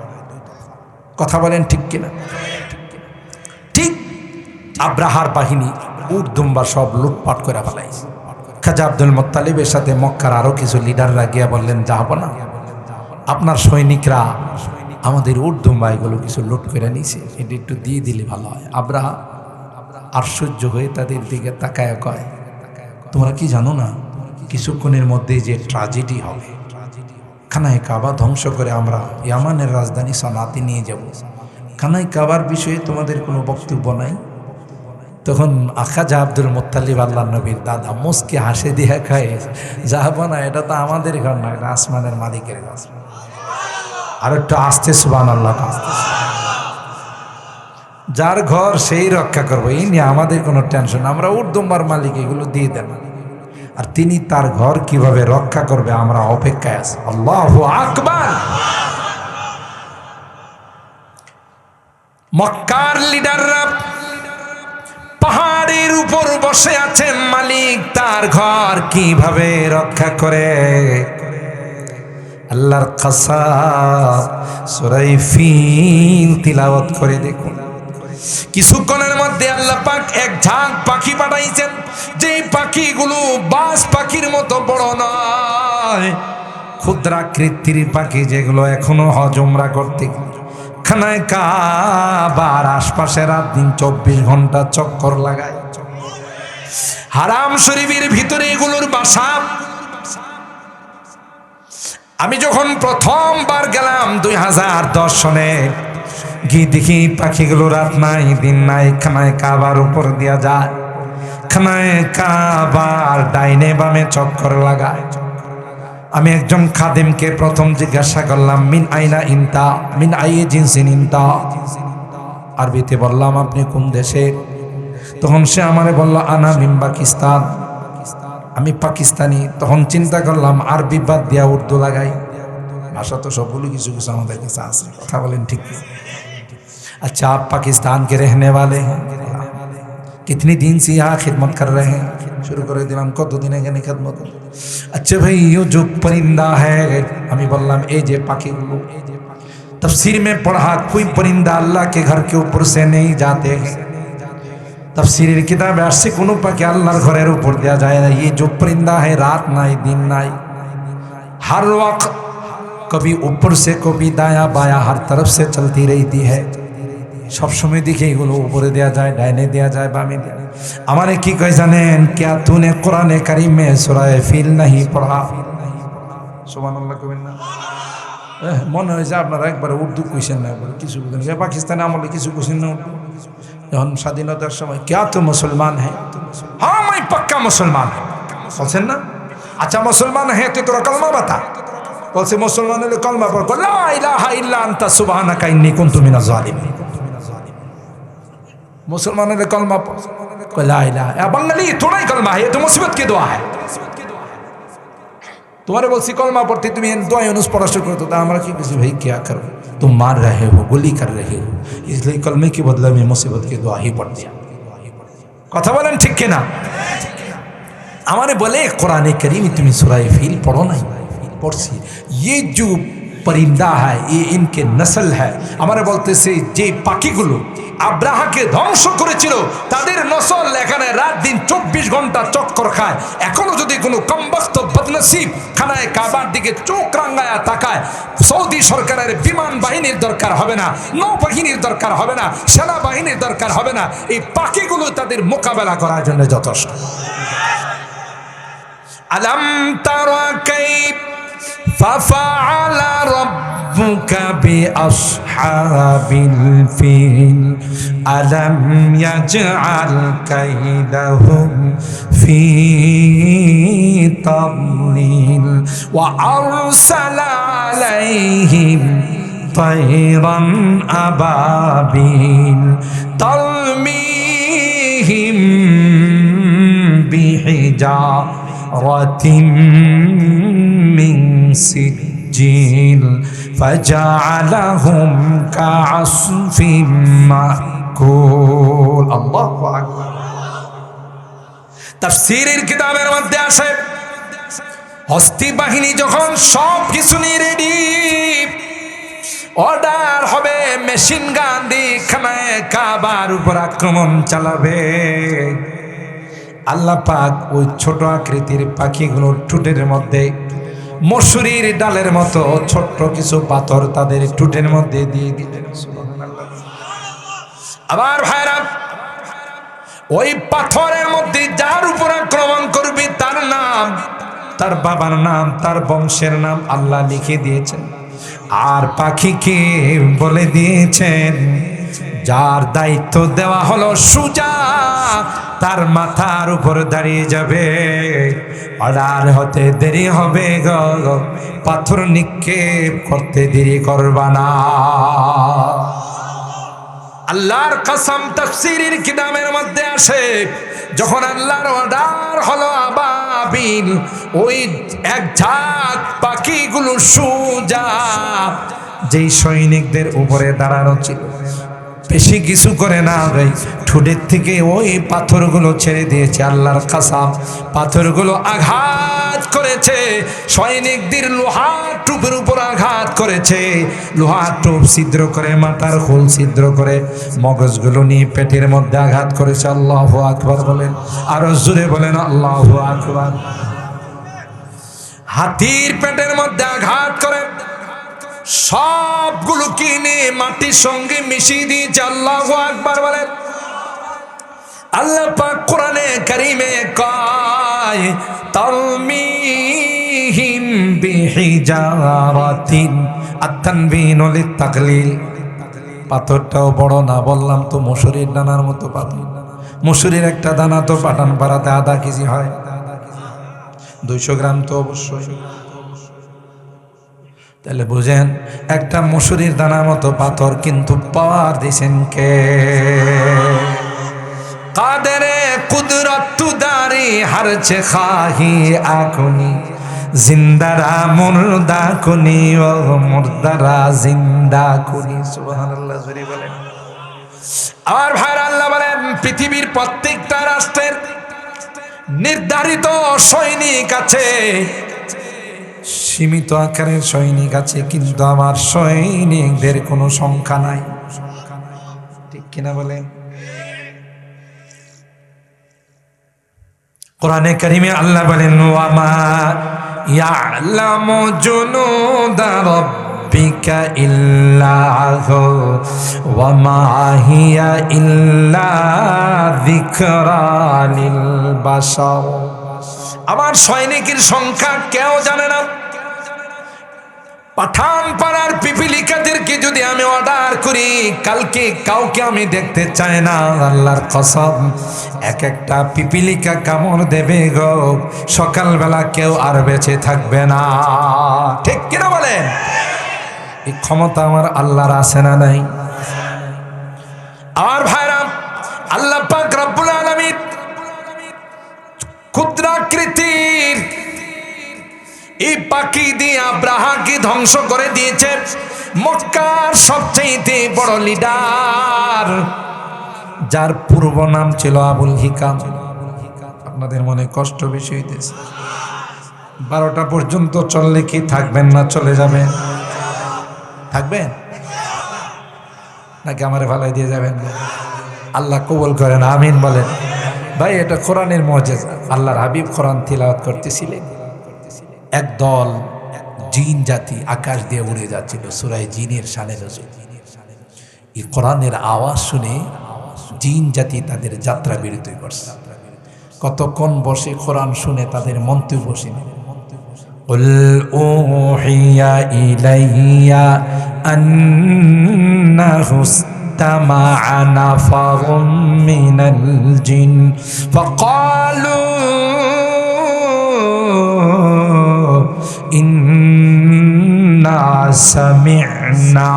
Speaker 1: কথা বলেন ঠিক কিনা? ঠিক আব্রাহার বাহিনী উট দুম্বা সব লুটপাট করে ফেলাইছে। খাজা আব্দুল মুত্তালিবের সাথে মক্কার আরো কিছু লিডাররা গিয়া বললেন, যাব না, আপনার সৈনিকরা আমাদের উট দুম্বাইগুলো কিছু লুট করে নিছে, এটা একটু দিয়ে দিলে ভালো হয়। আব্রাহা আশ্চর্য হয়ে তাদের দিকে তাকায় কয়, তোমরা কি জানো না কিছুক্ষণের মধ্যে যে ট্র্যাজেডি হবে, খানায় কাবা ধ্বংস করে আমরা ইয়ামানের রাজধানী সানাতে নিয়ে যাব, খানায় কাবার বিষয়ে তোমাদের কোনো বক্তব্য নাই? তখন আখাজা আব্দুল মুত্তালিব আল্লাহ নবীর দাদা মুসকে হাসে দিয়ে খায়, যাবো না, এটা তো আমাদের ঘর না, এটা আসমানের মালিকের ঘর। আর একটু আসতে সুবহানাল্লাহ, যার ঘর সেই রক্ষা করবো, এই নিয়ে আমাদের কোনো টেনশন, আমরা উর্দুম্বার মালিক, এগুলো দিয়ে দেন, আর তিনি তার ঘর কিভাবে রক্ষা করবে আমরা অপেক্ষায় আছি। আল্লাহু আকবার। মক্কার লিডাররা পাহাড়ের উপর বসে আছেন, মালিক তার ঘর কিভাবে রক্ষা করে। আল্লাহর কসম, সূরা ফিল তিলাওয়াত করে দেখুন। কিছুক্ষণের মধ্যে আল্লাহ পাক এক ঝাঁক পাখি পাঠাইছেন, যে পাখিগুলো বাজ পাখির মতো বড় নয়, ক্ষুদ্রাকৃতির পাখি, যেগুলো এখনো হজ উমরা করতে খানায় কাবার আশপাশে রাত দিন 24 ঘন্টা চক্কর লাগায়। হারাম শরীফের ভিতরে এগুলোর বাসা। আমি যখন প্রথমবার গেলাম 2010 সনে, গিয়ে দেখি পাখিগুলো রাত নাই দিন নাই খানায় কাবার উপর দিয়া যায়, খানায় কাবার ডাইনে বামে চক্কর লাগায়। আমি একজন খাদেমকে প্রথম জিজ্ঞাসা করলাম, মিন আইনা ইনতা, মিন আইয়ে জিনসিন ইনতা, আরবিতে বললাম আপনি কোন দেশে? তখন সে আমারে বলল, আনা মিন পাকিস্তান, আমি পাকিস্তানি। তখন চিন্তা করলাম আরবি বাদ দিয়া উর্দু লাগাই, ভাষা তো সবগুলো কিছু কিছু আমাদের কাছে আছে, কথা বলেন ঠিক? अच्छा आप पाकिस्तान के रहने वाले हैं, कितनी दिन से यहाँ खिदमत कर रहे हैं? शुरू कर दिलाम कत दिन एखाने खिदमत। अच्छा भाई ये जो परिंदा है, हमें बोललाम ए जे पाखीगुलो, तफसीर में पढ़ा कोई परिंदा अल्लाह के घर के ऊपर से नहीं जाते हैं। तफसीरेर किताबे आसছে কোনো পাখি আল্লাহর ঘরের উপর দেয়া যায় না। ये जो परिंदा है रात नाई दिन नाई, हर वक्त कभी ऊपर से कभी दाया बाया हर तरफ से चलती रहती है। सब समय दिखे एगुलो ऊपरे देया जाए, डाइने देया जाए, बामे देया। हमारे की कह जानें, क्या तूने कुरान करीम में सूरा फील नहीं पढ़ा? सुबहानाल्लाह कबीर ना मन হয় যে আপনারা একবার উর্দু কোশ্চেন না বলে কিছু বলেন, পাকিস্তানে আমলে কিছু কোশ্চেন না উর্দু, যখন স্বাধীনতার সময় क्या तुम मुसलमान है? हाँ मैं पक्का मुसलमान है বলছেন না? अच्छा मुसलमान है तो তোরা কলমা বাতা, বলছে মুসলমান হলে কলমা পড়, লা ইলাহা ইল্লা আনতা সুবহানাকা ইন্নী কুনতু মিনাজ জালিমিন। मुसलमानों ने कलमा ला इलाहा, बंगाली थोड़ा कलमा है, ये तो मुसीबत की दुआ है। तुम्हारे बोलसी कलमा पढ़ती तुम्हें दुआ यूनुस पढ़ा शुरू कर, तो हमारा की किसी भाई क्या करो, तुम मार रहे हो, गोली कर रहे हो, इसलिए कलमे के बदले में मुसीबत की दुआ ही पढ़ दिया। कथा बोलें ठीक है ना? हमारे बोले कुरान करीम तुम्हें सूरा फील पढ़ो नहीं, पढ़सी ये जो परिंदा है ये इनके नस्ल है। हमारे बोलते से जे पाखीगुलो আব্রাহাকে ধ্বংস করেছিল, তাদের নসল এখানে রাত দিন 24 ঘন্টা চক্কর খায়। এখনো যদি কোনো কমবখ্ত বদনসিব খানায় কাবার দিকে চোখ রাঙ্গায়া তাকায়, সৌদি সরকারের বিমান বাহিনীর দরকার হবে না, নৌবাহিনীর দরকার হবে না, সেনাবাহিনীর দরকার হবে না, এই পাখিগুলো তাদের মোকাবেলা করার জন্য যথেষ্ট। আলাম তারা কাইফা ফাআলা ربك بأصحاب الفيل ألم يجعل كيدهم في تضليل وأرسل عليهم طيرا أبابيل ترميهم بحجارة من سجيل فجعلهم كعصف مأكول। الله أكبر। তাফসীরের কিতাবের মধ্যে আছে, হস্তি বাহিনী যখন সব কিছু নিয়ে রেডি, অর্ডার হবে মেশিন গান দিয়ে খানায় কাবার উপর আক্রমণ চালাবে। আল্লাহ পাক ওই ছোট আকৃতির পাখিগুলোর ঠোঁটের মধ্যে মসুরির ডালের মতো ছোট্ট কিছু পাথর তাদের ঠোঁটের মধ্যে দিয়ে দিলেন। সুবহানাল্লাহ। আবার ভাইরা, ওই পাথরের মধ্যে যার উপর আক্রমণ করবে তার নাম, তার বাবার নাম, তার বংশের নাম আল্লাহ লিখে দিয়েছেন। আর পাখিকে বলে দিয়েছেন যার দায়িত্ব দেওয়া হলো সুজা তার মাথার উপর দাঁড়িয়ে যাবে, অর্ডার হতে দেরি হবে গো, পাথর নিক্ষেপ করতে দেরি করবা না। আল্লাহর কসম তাফসীরের কিতাবের মধ্যে আসে, যখন আল্লাহর অর্ডার হলো আবাবিল, ওই এক ঝাঁক পাখিগুলো সুজা যেই সৈনিকদের উপরে দাঁড়ানো ছিল, বেশি কিছু করে না ভাই, ঠোঁটের থেকে ওই পাথরগুলো ছেড়ে দিয়েছে। আল্লাহর কসম, পাথরগুলো আঘাত করেছে সৈনিকদের লোহার টুপের উপর আঘাত করেছে, লোহার টুপ ছিদ্র করে, মাথার খোল ছিদ্র করে, মগজগুলো নিয়ে পেটের মধ্যে আঘাত করেছে। আল্লাহু আকবার বলেন, আরো জোরে বলেন আল্লাহু আকবার। হাতির পেটের মধ্যে আঘাত করে সবগুলো কিনে মাটির সঙ্গে মিশিয়ে দিয়েছে। আল্লাহু আকবার বলেন। আল্লাহ পাক কোরআনে কারীমে কয় তারমিহিম বিহিজারাতিন, আত-তানবিনু লিত-তাকলিল। পাথরটাও বড় না, বললাম তো মসুরির দানার মতো পাথর। মসুরির একটা দানা তো পাঠান পাড়াতে আধা কেজি হয়, 200 গ্রাম তো অবশ্যই। তাহলে বুঝেন একটা মসুরির দানার মতো পাথর কিন্তু পাওয়ার দিয়েছেন কে? কাদেরে কুদরত তুদারি হারছে খাহি আকুনি, জিন্দারা মুর্দা কুনি ও মুর্দারা জিন্দা কুনি। সুবহানাল্লাহ জোরে বলেন। আর ভাইরা, আল্লাহ বলেন পৃথিবীর প্রত্যেকটা রাষ্ট্রের নির্ধারিত সৈনিক আছে, সীমিত আকারের সৈনিক আছে, কিন্তু আমার সৈনিকদের কোনো সংখ্যা নাই। ঠিক কিনা বলেন? কোরআনে কারিমে আল্লাহ বলেন ওয়ামা ইয়ালামু জুনুদা রাব্বিকা ইল্লাহু ওয়ামা হিয়া ইল্লা যিকরা লিল বাশার। আমার সৈনিকের সংখ্যা কেউ জানে না। পাঠান পাড়ার পিপিলিকাদেরকে যদি আমি অর্ডার করি, কালকে কাউকে আমি দেখতে চাই না। আল্লাহর কসম, এক একটা পিপিলিকা কামড় দেবে গো, সকালবেলা কেউ আর বেঁচে থাকবে না। ঠিক কিনা বলেন? এই ক্ষমতা আমার আল্লাহর আছে না নাই? আর ভাইরা, আল্লাহ পাক রব্বুল আলামিন ক্ষুদ্রাকৃতির এই পাখি দিয়ে আব্রাহাকে ধ্বংস করে দিয়েছে। মক্কার সবচেয়ে বড় লিডার, যার পূর্ব নাম ছিল আবুল হিকাম। আপনাদের মনে কষ্ট বেশি হইতেছে? 12টা পর্যন্ত চললে কি থাকবেন না চলে যাবেন? থাকবেন নাকি আমারে ভালাই দিয়ে যাবেন? আল্লাহ কবুল করেন, আমিন বলেন। ভাই, এটা কোরআনের মুজিজা। আল্লাহর হাবিব কোরআন তিলাওয়াত করতেছিলেন, একদল জিন জাতি আকাশ দিয়ে উড়ে যাচ্ছিল। সূরা জিনের শানে নজুল। এই কোরআনের আওয়াজ শুনে জিন জাতি তাদের যাত্রা বিরতি করছে। কতক্ষণ বসে কোরআন শুনে তাদের মন্তব্য শুনে, কুল উহিয়া ইলাইয়া আন্নাহু ইসতামা'a নাফারুম মিনাল জিন ফাকালু ইন্না সামি'না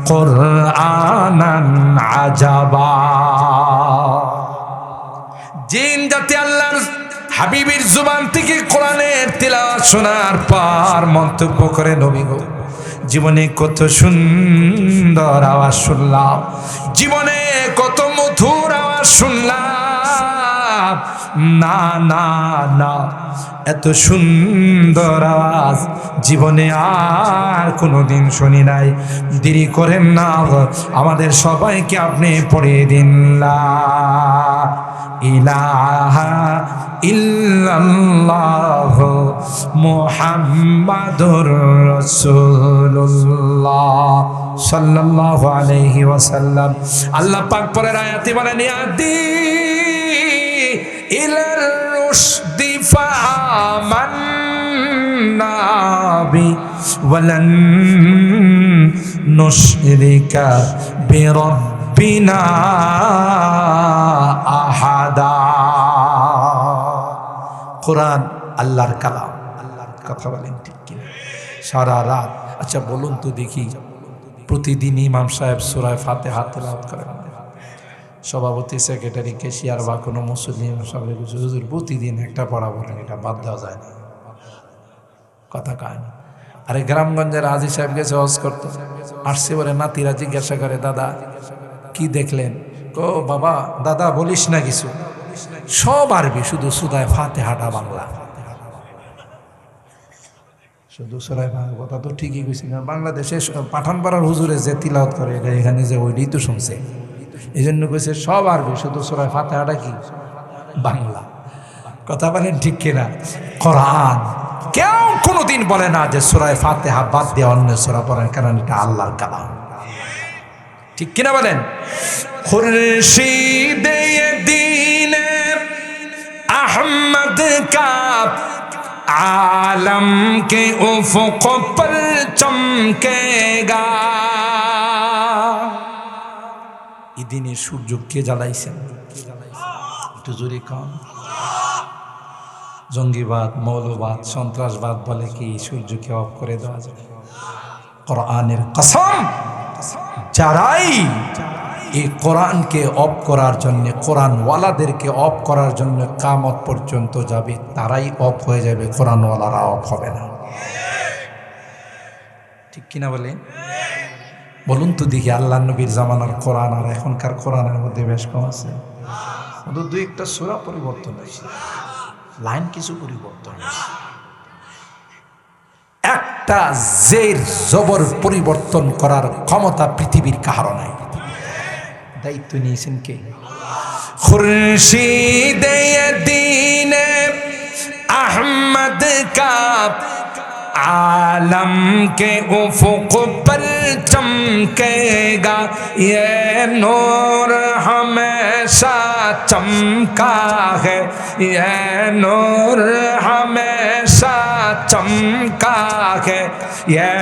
Speaker 1: কুরআনান আজাবা। জিন জাতি আল্লাহর হাবিবের জুবান থেকে কোরআনের তিলাওয়াত শোনার পর মন্তব্য করে, নবী গো, জীবনে কত সুন্দর আওয়াজ শুনলাম, জীবনে কত মধুর আওয়াজ শুনলাম। না না না, এত সুন্দর আওয়াজ জীবনে আর কোনোদিন শুনি নাই। দেরি করেন না, আমাদের সবাইকে আপনি পড়িয়ে দিন লা ইলাহা ইল্লাল্লাহ মুহাম্মাদুর রাসূলুল্লাহ সাল্লাল্লাহু আলাইহি ওয়াসাল্লাম। আল্লাহ পাক পরের আয়াতে বলেন ইয়াদি ইলার রুশদি ফাআমান্না বি ওয়ালান নুশরিকা বিরাব্বিনা আহাদা। কোরআন আল্লাহর কালাম, আল্লাহর কথা বলেন ঠিক কিনা? সারা রাত, আচ্ছা বলুন তো দেখি, প্রতিদিন ইমাম সাহেব সূরা ফাতিহা তেলাওয়াত করেন? সভাপতি, সেক্রেটারি, ক্যাশিয়ার বা কোনো মুসলিম সবাই হুজুর প্রতিদিন একটা পড়া বলেন, এটা বাদ দেওয়া যায় না। কথা কয় না। আরে গ্রামগঞ্জের আজি সাহেব গেছে হজ করতো, আসছে বলে নাতিরা জিজ্ঞাসা করে দাদা কি দেখলেন? ও বাবা দাদা বলিস না কিছু, সব আরবি, শুধু সূরা ফাতিহাটা বাংলা। শুধু সূরা ফাতিহা, কথা তো ঠিকই কইছি, কারণ বাংলাদেশে পাঠানপাড়ার হুজুরে যে তিলাওয়াত করে এটা এখানে যে ওইটাই তো শুনছে, এই জন্য কইছে সব আরবি, শুধু সূরা ফাতিহাটা কি বাংলা। কথা বলেন ঠিক কিনা? কোরআন কেউ কোনোদিন বলে না যে সূরা ফাতিহা বাদ দিয়ে অন্য সূরা পড়েন, কারণ এটা আল্লাহর কালাম। ঠিক কিনা বলেন? খুরশিদে দ্বীন अहमद का आलम के उफ़क़ पर चमकेगा। এই দিনে সূর্য কে জ্বালাইছেন? একটু জোরে কন। জঙ্গিবাদ, মৌলবাদ, সন্ত্রাসবাদ বলে কি সূর্যকে অফ করে দেওয়া যায়? কোরআনের কসম, যারাই এই কোরআনকে অফ করার জন্য, কোরআনওয়ালাদেরকে অফ করার জন্য কিয়ামত পর্যন্ত যাবে, তারাই অফ হয়ে যাবে, কোরআনওয়ালারা অফ হবে না। ঠিক কিনা বলে? বলুন তো দেখি, আল্লাহ নবীর জামানার কোরআন আর এখনকার কোরআনের মধ্যে বেশ কম আছে। দুই একটা সূরা পরিবর্তন হয়েছে, লাইন কিছু পরিবর্তন হয়েছে, একটা জের জবর পরিবর্তন করার ক্ষমতা পৃথিবীর কারো নাই। দায়িত্ব নিয়েছেন কে? খুরশিদে দ্বীন अहमद का आलम के उफ़क़ पर चमकेगा, ये नूर हमेशा चमका है, ये नूर हमेशा चमका है, ये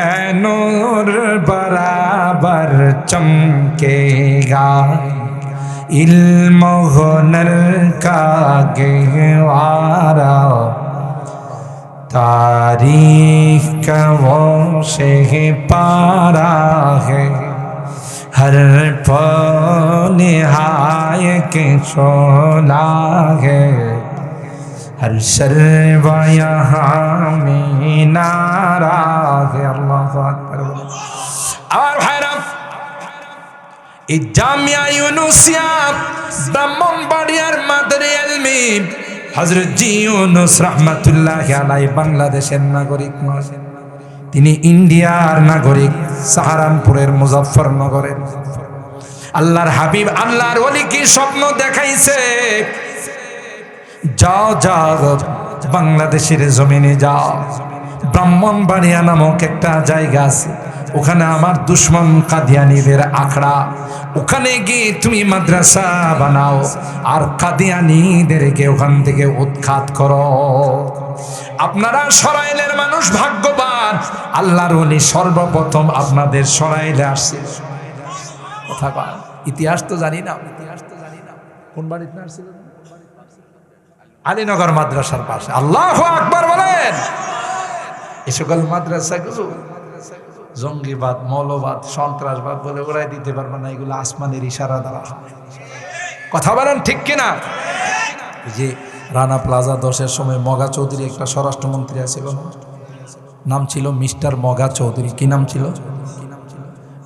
Speaker 1: नूर बराबर चमकेगा। इल्म हुनर का गहवारा तारीख का वो से पारा है, हर पल हाय के शोला है, हर शर्वा यहाँ में नारा है। अल्लाहु अकबर। और हैरान এই জামিয়া ইউনুসিয়া ব্রাহ্মণবাড়িয়ার মাদারে ইলমি হযরত জি ইউনুস রাহমাতুল্লাহি আলাইহি বাংলাদেশের নাগরিক নয়, তিনি ইন্ডিয়ার নাগরিক, সাহারানপুরের মুজাফফরনগরের। আল্লাহর হাবিব, আল্লাহর ওলি কি স্বপ্ন দেখাইছে? যাও যাও বাংলাদেশের জমিনে যাও, ব্রাহ্মণবাড়িয়া নামক একটা জায়গা আছে, ওখানে আমার দুশ্মন কাদিয়ানীদের আখড়া, ওখানে গিয়ে তুমি মাদ্রাসা বানাও আর কাদিয়ানীদেরকে ওখান থেকে উৎখাত করো। আপনারা সরাইলের মানুষ ভাগ্যবান, আল্লাহর ওলি সর্বপ্রথম আপনাদের সরাইলে আসছে। কথা বল, ইতিহাস তো জানি না, কোন বাড়িতে আসছিল? আলীনগর মাদ্রাসার পাশে। আল্লাহু আকবার বলেন। এই সকল মাদ্রাসাগুলো জঙ্গিবাদ, মৌলবাদ, সন্ত্রাসবাদ বলে ওরাই দিতে পারবে না, এগুলো আসমানের ইশারা দ্বারা। কথা বলেন ঠিক কিনা? যে রানা প্লাজা 10-এর সময় মগা চৌধুরী একটা স্বরাষ্ট্রমন্ত্রী আছিল, নাম ছিল মিস্টার মগা চৌধুরী। কি নাম ছিল?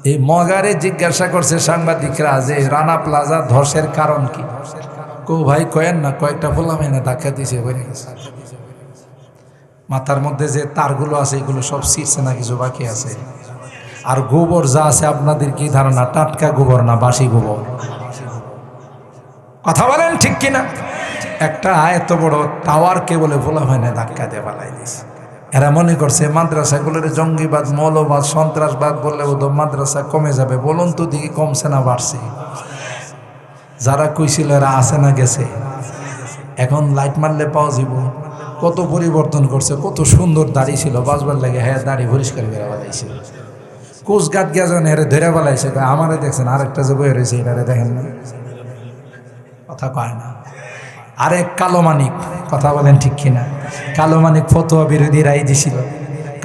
Speaker 1: এই মগারে জিজ্ঞাসা করছে সাংবাদিকরা যে রানা প্লাজা ধসের কারণ কি? কো ভাই কয়েন না, কয়েকটা বললাম না, ধাক্কা দিছে, বেড়ে গেছে। মাথার মধ্যে যে তারগুলো আছে এগুলো সব ছিঁড়ছে না, কিছু বাকি আছে। আর গোবর যা আছে আপনাদের কি ধারণা? টাটকা গোবর না বাসি গোবর? কথা বলেন ঠিক কিনা? একটা এত বড় টাওয়ারকে বলে বলা হয় না, ধাক্কা দিয়ে পালাই দিয়েছে। এরা মনে করছে মাদ্রাসাগুলোর জঙ্গিবাদ, মৌলবাদ, সন্ত্রাসবাদ বললে বোধ মাদ্রাসা কমে যাবে। বলুন তো দেখি কমছে না বাড়ছে? যারা কইছিল এরা আছে না গেছে? এখন লাইট মারলে পাওয়া যাব। কত পরিবর্তন করছে, কত সুন্দর দাড়ি ছিল, বাজবার লাগে হ্যাঁ দাড়ি পরিষ্কার করে বানাইছে। কোচগাট গিয়া যখন এরে ধরে বালাইছে, আমারে দেখছেন আরেকটা যে বই রয়েছে এটারে দেখেন না, কথা কয় না। আরেক কালো মানিক, কথা বলেন ঠিক কিনা? কালো মানিক ফতোয়া বিরোধী রায় দিছিল।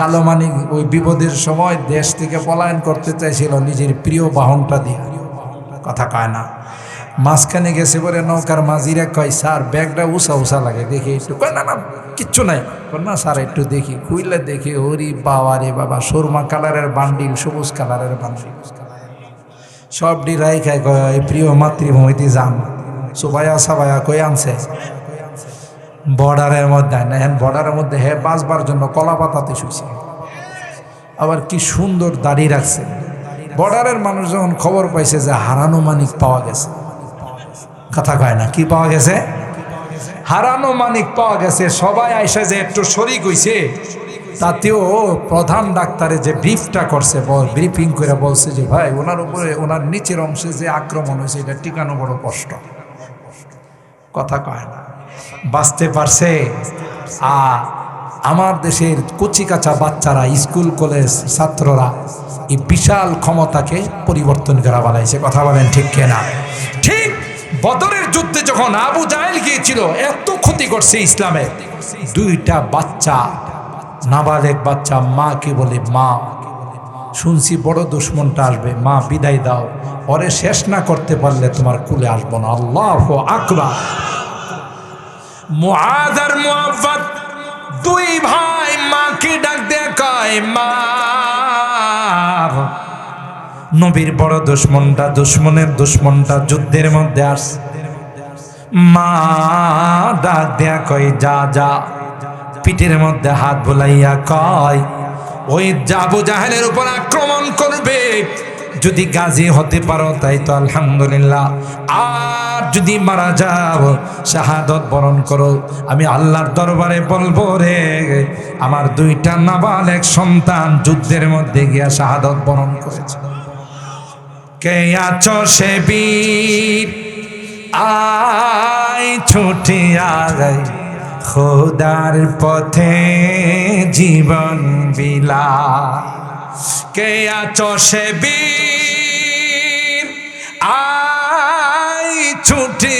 Speaker 1: কালো মানিক ওই বিপদের সময় দেশ থেকে পলায়ন করতে চাইছিল নিজের প্রিয় বাহনটা দিয়ে, কথা কয় না। মাঝখানে গেছে বলে নৌকার মাঝিরা কয় স্যার ব্যাগটা উষা উষা লাগে দেখি একটু, কয় না না কিচ্ছু নাই, না স্যার একটু দেখি। খুইলে দেখি ওরি বাবা রে বাবা, সুরমা কালারের বান্ডিল, সবুজ কালারের বান্ডিল, সব ডিরাই খায়। কয় প্রিয় মাতৃভূমিতে যান, সুবাইয়া সাবাইয়া কই আনছে বর্ডারের মধ্যে না, হ্যাঁ বর্ডারের মধ্যে হ্যাঁ বাঁচবার জন্য কলা পাতাতে শুইছে। আবার কি সুন্দর দাড়ি রাখছে। বর্ডারের মানুষ যখন খবর পাইছে যে হারানো মানিক পাওয়া গেছে, কথা কয় না, কি পাওয়া গেছে? হারানো মানিক পাওয়া গেছে। সবাই আইসা যে একটু শরিক হইছে, তাতেও প্রধান ডাক্তারে যে ব্রিফটা করছে, ব্রিফিং করে বলছে যে ভাই ওনার উপরে, ওনার নিচের অংশে যে আক্রমণ হয়েছে এটা টিকানো বড় কষ্ট, কথা কয় না। বাঁচতে পারছে। আমার দেশের কচিকাচা বাচ্চারা, স্কুল কলেজ ছাত্ররা এই বিশাল ক্ষমতাকে পরিবর্তন করা বানাইছে, কথা বলেন ঠিক কিনা? ঠিক বদরের যুদ্ধে যখন আবু জাহেল গিয়েছিল, এত ক্ষতি করছে ইসলামের, দুইটা বাচ্চা, নাবালেগ বাচ্চা মাকে বলে মা শুনছি বড় দুশ্মনটা আসবে, মা বিদায় দাও, ওরে শেষ না করতে পারলে তোমার কুলে আসবো না। আল্লাহু আকবার। মুআয আর মুআফফাত দুই ভাই মাকে ডাক দিয়ে কয় মা। নবীর বড় দুশ্মনটা, দুশ্মনের দুশ্মনটা যুদ্ধের মধ্যে আসছে। মা ডাক দেয়া কয় যা যা, পিঠের মধ্যে হাত বুলাইয়া কয় ওই আবু জাহেলের উপর আক্রমণ করবে, যদি গাজী হতে পারো তাই তো আলহামদুলিল্লাহ, আর যদি মারা যাও শাহাদত বরণ করো, আমি আল্লাহর দরবারে বলবো রে আমার দুইটা নাবালেগ সন্তান যুদ্ধের মধ্যে গিয়া শাহাদত বরণ করেছে। কে আছো সে বীর আয় ছুটিয়া গাই, খোদার পথে জীবন বিলা। কে আছো সে বীর আয় ছুটে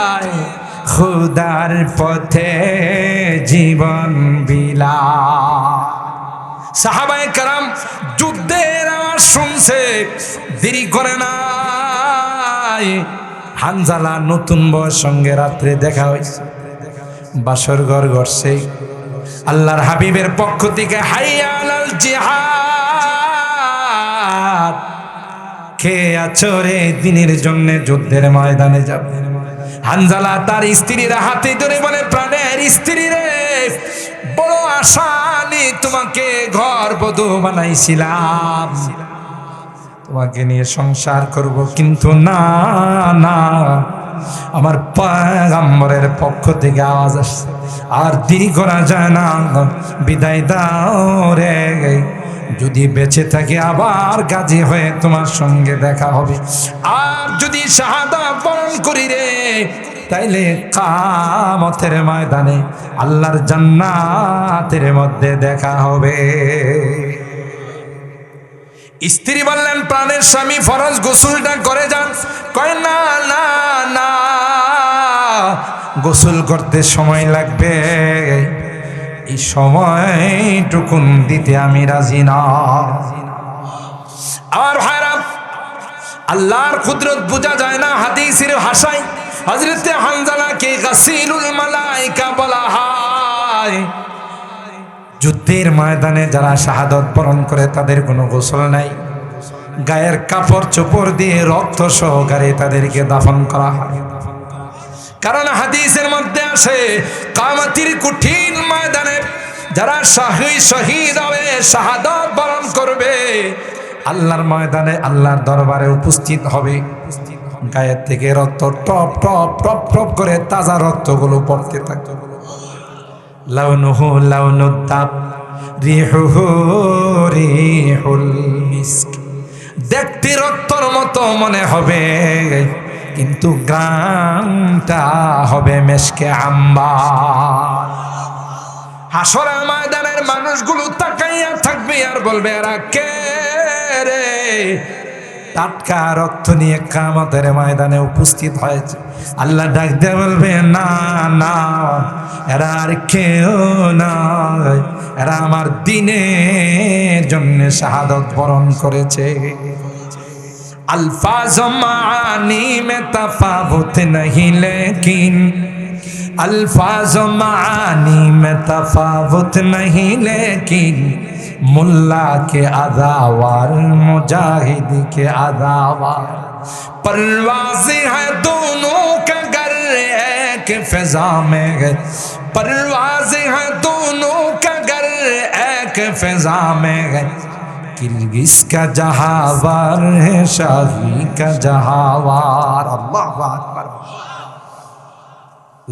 Speaker 1: আয়, খোদার পথে জীবন বিলা। সাহাবায়ে কেরাম যুদ্ধের আওয়াজ শুনছে, দেরি করে নাই। হানজালা নতুন বউয়ের সঙ্গে রাত্রে দেখা হয়েছে, বাসর ঘর গড়ছে। আল্লাহর হাবিবের পক্ষ থেকে হাইয়া আলাল জিহাদ, কে আছো রে দিনের জন্য যুদ্ধের ময়দানে যাবে। হানজালা তার স্ত্রীর হাতে ধরে বলে প্রাণের স্ত্রী রে, বড় আশা নিয়ে তোমাকে ঘর বধূ বানাইছিলাম, তোমাকে নিয়ে সংসার করব, কিন্তু না না, আমার পয়গম্বরের পক্ষ থেকে আওয়াজ আসছে, আর দেরি করা যায় না, বিদায় দাও রে। যদি বেঁচে থাকে আবার গাজী হয়ে তোমার সঙ্গে দেখা হবে, আর যদি শাহাদাত বরণ করি রে তাইলে কিয়ামতের ময়দানে আল্লাহর জান্নাতের মধ্যে দেখা হবে। স্ত্রী বললেন প্রাণের স্বামী ফরজ গোসলটা করে যান। কয় না না না, গোসল করতে সময় লাগবে, এই সময়টুকুন দিতে আমি রাজি না। আর ভাইরা, আল্লাহর কুদরত বোঝা যায় না হাদিসের ভাষায়। হযরতে হানজালাকে গাসিলুল মালায়েকা বলা হয়। যুদ্ধের ময়দানে যারা শাহাদত বরণ করে তাদের কোনো গোসল নাই, গায়ের কাপড় চোপড় দিয়ে রক্ত সহকারে তাদেরকে দাফন করা হয়। কারণ হাদিসের মধ্যে আছে কিয়ামতের কঠিন ময়দানে যারা শহীদ হবে, শাহাদত বরণ করবে, আল্লাহর ময়দানে আল্লাহর দরবারে উপস্থিত হবে। গায়ের থেকে রক্ত টপ টপ টপ টপ করে তাজা রক্তগুলো পড়তে থাকে। লাউনুহু লাউনুদ্দাব রিহুহু রিহুল মিস্ক। দেখতে রক্তর মতো মনে হবে, কিন্তু গ্রামটা হবে মেশকে আম্বার। হাসরের ময়দানের মানুষগুলো তাকাইয়া থাকবে আর বলবে, এরা কে রে? টাটকা রক্ত নিয়ে কিয়ামতের ময়দানে উপস্থিত হয়েছে। আল্লাহ ডাক দিয়ে বলবে, না না, এরা আর কেউ নয়, এরা আমার দ্বীনের জন্য শাহাদত বরণ করেছে। अल्फाज़ मानी में तफावुत नहीं, लेकिन अल्फाज़ मानी में तफावुत नहीं, लेकिन मुल्ला के अदावार मुजाहिद के अदावार। परवाज़ है दोनों का घर एक फ़िज़ा में, परवाज़ है दोनों का घर एक फ़िज़ा में। किर्गिज का जहावार है शाही का जहावार। अल्लाहु আকবার।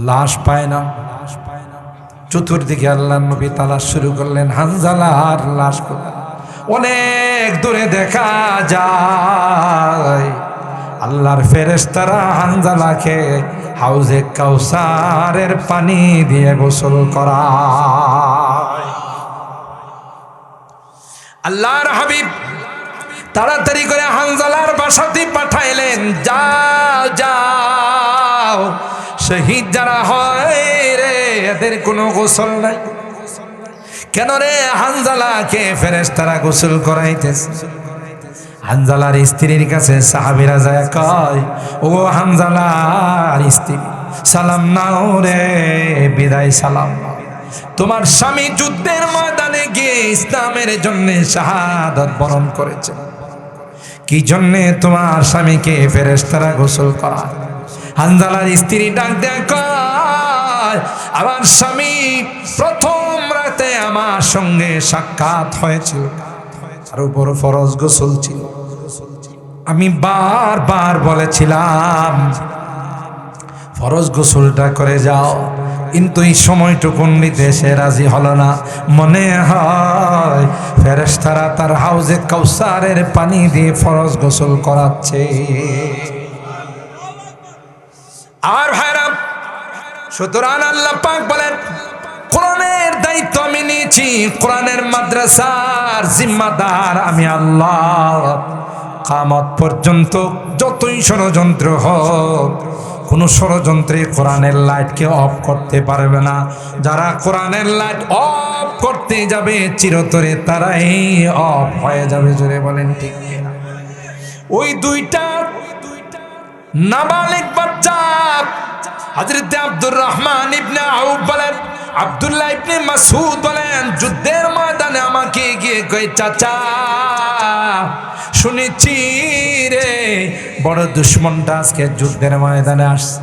Speaker 1: লাশ পায় না, চতুর্দিকে আল্লাহ নবী তালাশ শুরু করলেন। হানজালার লাশ অনেক দূরে দেখা যায়। আল্লাহর ফেরেশতারা হানজালাকে হাউজে কাউসারের পানি দিয়ে গোসল করায়। আল্লাহর হাবিব তাড়াতাড়ি করে হানজালার বাসাতে পাঠাইলেন, যাও যাও, শহীদ যারা হয় রে এদের কোনো গোসল নাই। কেন রে? হানজালাকে ফেরেশতারা গোসল করাইতেছে। হানজালার স্ত্রীর কাছে সাহাবীরা যায়, কয়, ও হানজালার স্ত্রী, সালাম নাও রে, বিদায় সালাম। তোমার স্বামী যুদ্ধের ময়দানে গিয়ে ইসলামের জন্য শাহাদাত বরণ করেছে। কি জন্যে তোমার স্বামীকে ফেরেশতারা গোসল করায়? হানজালার স্ত্রী ডাক দেয়, কয়, আমার স্বামী প্রথম রাতে আমার সঙ্গে সাক্ষাৎ হয়েছিল, তার উপর ফরজ গোসল ছিল। আমি বারবার বলেছিলাম ফরজ গোসলটা করে যাও, কিন্তু এই সময়টুকুন নিতে সে রাজি হলো না। মনে হয় ফেরেশতারা তার হাউজে কাউসারের পানি দিয়ে ফরজ গোসল করাচ্ছে। আর ভাইরা, সুতরাং আল্লাহ পাক বলেন, কোরআনের দায়িত্ব আমি নিয়েছি, কোরআনের মাদ্রাসার জিম্মাদার আমি আল্লাহ। কিয়ামত পর্যন্ত যতই ষড়যন্ত্র হোক, কোন ষড়যন্ত্রে কোরআনের লাইটকে অফ করতে পারবে না। যারা কোরআনের লাইট অফ করতে যাবে চিরতরে তারাই অফ হয়ে যাবে। জোরে বলেন ঠিক কিনা? ওই দুইটা নাবালিগ বাচ্চা হযরত আব্দুর রহমান ইবনে আউফ বলেন, আব্দুল্লাহ ইবনে মাসউদ বলেন, যুদ্ধের ময়দানে আমাকে গিয়ে কই, চাচা শুনেছি রে বড় দুশমনটা আজকে যুদ্ধের ময়দানে আসছে।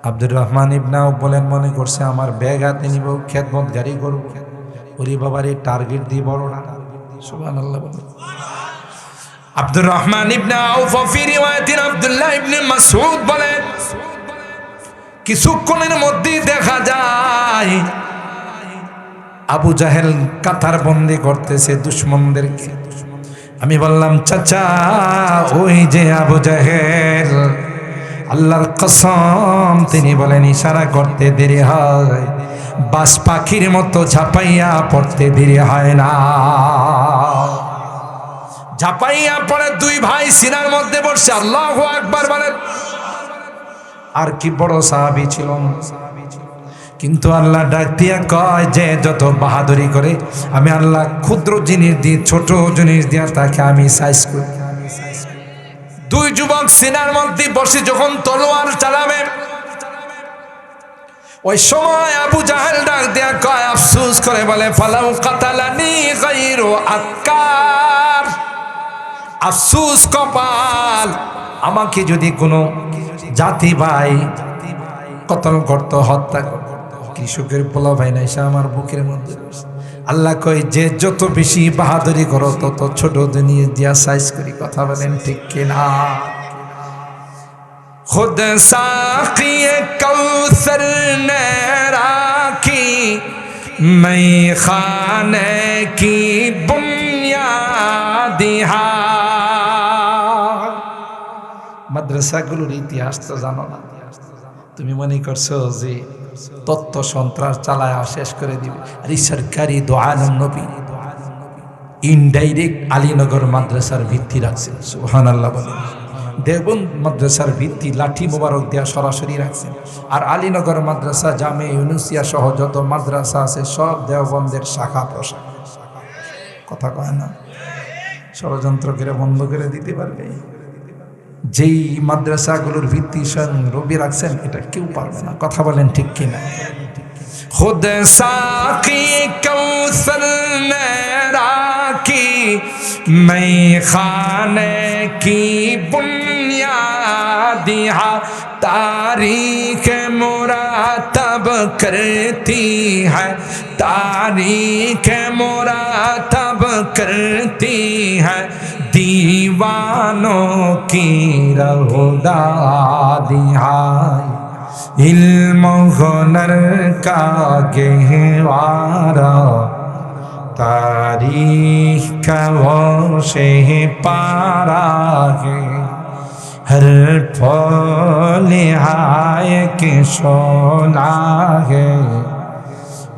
Speaker 1: আব্দুর রহমান ইবনে আউফ বলেন, মনে করছে আমার ব্যাগ হাতে নিব, খেদমত গাড়ি করব। ওরে বাবার, এই টার্গেট দিয়ে বড় না। সুবহানাল্লাহ বলেন। আব্দুর রহমান ইবনে আউফ ফি রিওয়ায়াতিন আব্দুল্লাহ ইবনে মাসউদ বলেন, কিছুক্ষণের মধ্যেই দেখা যায় আবু জাহেল কাতার বন্দি করতেছে দুশমনদেরকে। আমি বললাম, চাচা ওই যে আবু জাহেল, আল্লাহর কসম, তিনি বলেন ইশারা করতে দেরি হয়, বাস পাখির মতো ঝাঁপাইয়া পড়তে দেরি হয় না। ঝাঁপাইয়া পড়ে দুই ভাই সিনার মধ্যে বসে আল্লাহু আকবার বলেন। আর কি বড় সাহাবী ছিল, কিন্তু আল্লাহ ডাক দিয়া কয় যে যত বাহাদুরি করে আমি আল্লাহ ক্ষুদ্র জিনিস দিয়ে, ছোট জিনিস দিয়া তাকে আমি সাইজ করি। দুই যুবক সিনার মধ্যে বসে যখন তলোয়ার চালাবে, ওই সময় আবু জাহেল ডাক দিয়া কয়, আফসোস করে বলে, ফালাউ কাতালানি গায়রু আক্কার, আফসোস কপাল, আমাকে যদি কোনো জাতি ভাই কতল করত, হত্যা করত, কৃষকের পোলা ভাই না, এসে আমার বুকের মধ্যে। আল্লাহ কয়, যে যত বেশি বাহাদুরি করো তত ছোট জিনিস দিয়া সাইজ করি। কথা বলেন ঠিক কিনা? खुद साक़ी कौसर ने राखी मैं खाने की बुनियादी हाल। মাদ্রাসাগুলোর ইতিহাস তো জানো না, তুমি মনে করছো যে তত্ত্ব সন্ত্রাস চালায় শেষ করে দিবে। আর এই সরকারি দো আলম নবী ইনডাইরেক্ট আলীনগর মাদ্রাসার ভিত্তি রাখছেন, সুবহানাল্লাহ বলেন। দেওবন্দ মাদ্রাসার ভিত্তি লাঠি মোবারক দেয়া সরাসরি রাখছেন। আর আলীনগর মাদ্রাসা, জামে ইউনুসিয়া সহ যত মাদ্রাসা আছে সব দেওবন্দের শাখা প্রশাখা। কথা কয় না, ষড়যন্ত্র করে বন্ধ করে দিতে পারবে। যেই মাদ্রাসাগুলোর ভিত্তি স্বয়ং রবি রাখছেন, এটা কেউ পারবে না। কথা বলেন ঠিক কিনা? খুদ সাকি কৌসর নে রাখি मैं खाने की बुनियादी हा तारीख मुरातब करती है, तारीख मुरातब करती है दीवानों की रहुदादी हाय। इल्म हुनर का गहवारा तारीख का वो से पारा है, हर फूल हाय के शोला है,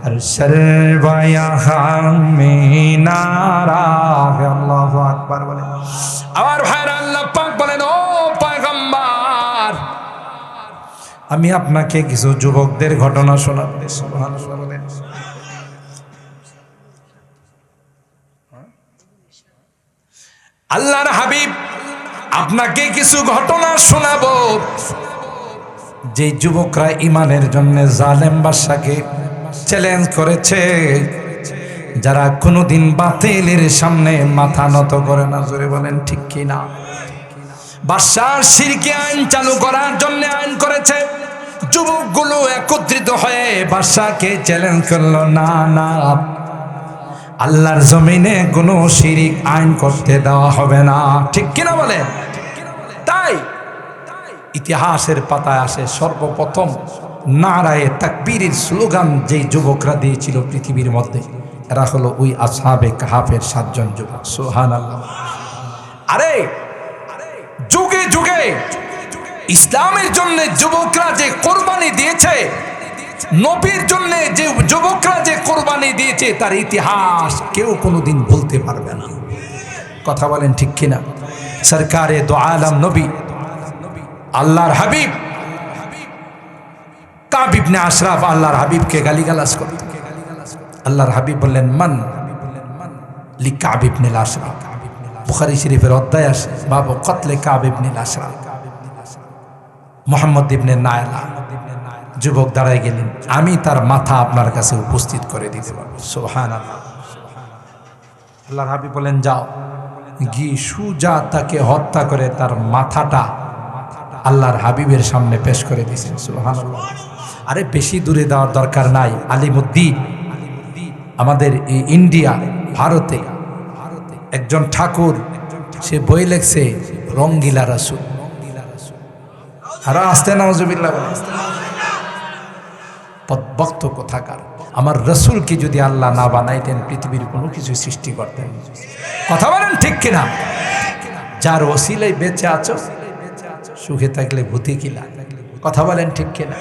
Speaker 1: हर शर्वा यहाँ में नारा है। अल्लाहु আকবার বলেন। আমার ভাইরা, আল্লাহ পাক বলেন, ও পয়গম্বর, আমি আপনাকে কিছু যুবকদের ঘটনা শোনাবো। সুবহানাল্লাহ বলেন। আল্লাহর হাবিব আপনাকে কিছু ঘটনা শোনাবো, যে যুবকরা ইমানের জন্য জালেম বাদশাকে চ্যালেঞ্জ করেছে, যারা কোনোদিন বাতিলের সামনে মাথা নত করে না। জোরে বলেন ঠিক কি না? বাদশার শিরকি আইন চালু করার জন্য আইন করেছে। যুবকগুলো একত্রিত হয়ে বাদশাকে চ্যালেঞ্জ করলো, না না, আল্লাহর জমিনে কোনো শিরিক আইন করতে দেওয়া হবে না। ঠিক কিনা বলেন? তাই ইতিহাসের পাতায় আসে সর্বপ্রথম নারায়ে তাকবীরের স্লোগান যেই যুবকরা দিয়েছিল পৃথিবীর মধ্যে, এরা হলো ওই আসহাবে কাহাফের 7 জন যুবক। সুবহানাল্লাহ। আরে যুগে যুগে ইসলামের জন্য যুবকরা যে কোরবানি দিয়েছে, নবীর জন্য যে যুবকরা যে কোরবানি দিয়েছে, তার ইতিহাস কেউ কোনোদিন বলতে পারবে না। কথা বলেন ঠিক কিনা? সরকারে দো আলম নবী আল্লাহর হাবিব কাব ইবনে আশরাফ আল্লাহর হাবিবকে গালিগালাজ করতেন। আল্লাহর হাবিব বললেন, মান লি কাব ইবনে আশরাফ। বুখারী শরীফের অধ্যায় আসে বাবু কতলে কাব ইবনে আশরাফ। মুহাম্মদ ইবনে নায়লা যুবক দাঁড়ায় গেলেন, আমি তার মাথা আপনার কাছে উপস্থিত করে দিতে পারবো। সুবহানাল্লাহ। আল্লাহর হাবিব বলেন, যাও গিয়ে সুজা তাকে হত্যা করে তার মাথাটা আল্লাহর হাবিবের সামনে পেশ করে দিয়েছেন। সুবহানাল্লাহ। আরে বেশি দূরে যাওয়ার দরকার নাই। আলিমুদ্দিন আমাদের এই ইন্ডিয়া ভারতে একজন ঠাকুর, সে বই লেখছে রঙ্গিলা রাসূল। আর আসতে নাউজুবিল্লাহ পদভক্ত কোথাকার। আমার রসুলকে যদি আল্লাহ না বানাইতেন পৃথিবীর কোনো কিছু সৃষ্টি করতেন। কথা বলেন ঠিক কিনা? যার ওসিলায় বেঁচে আছো, সুখে থাকলে ভূতে কিলা। কথা বলেন ঠিক কিনা?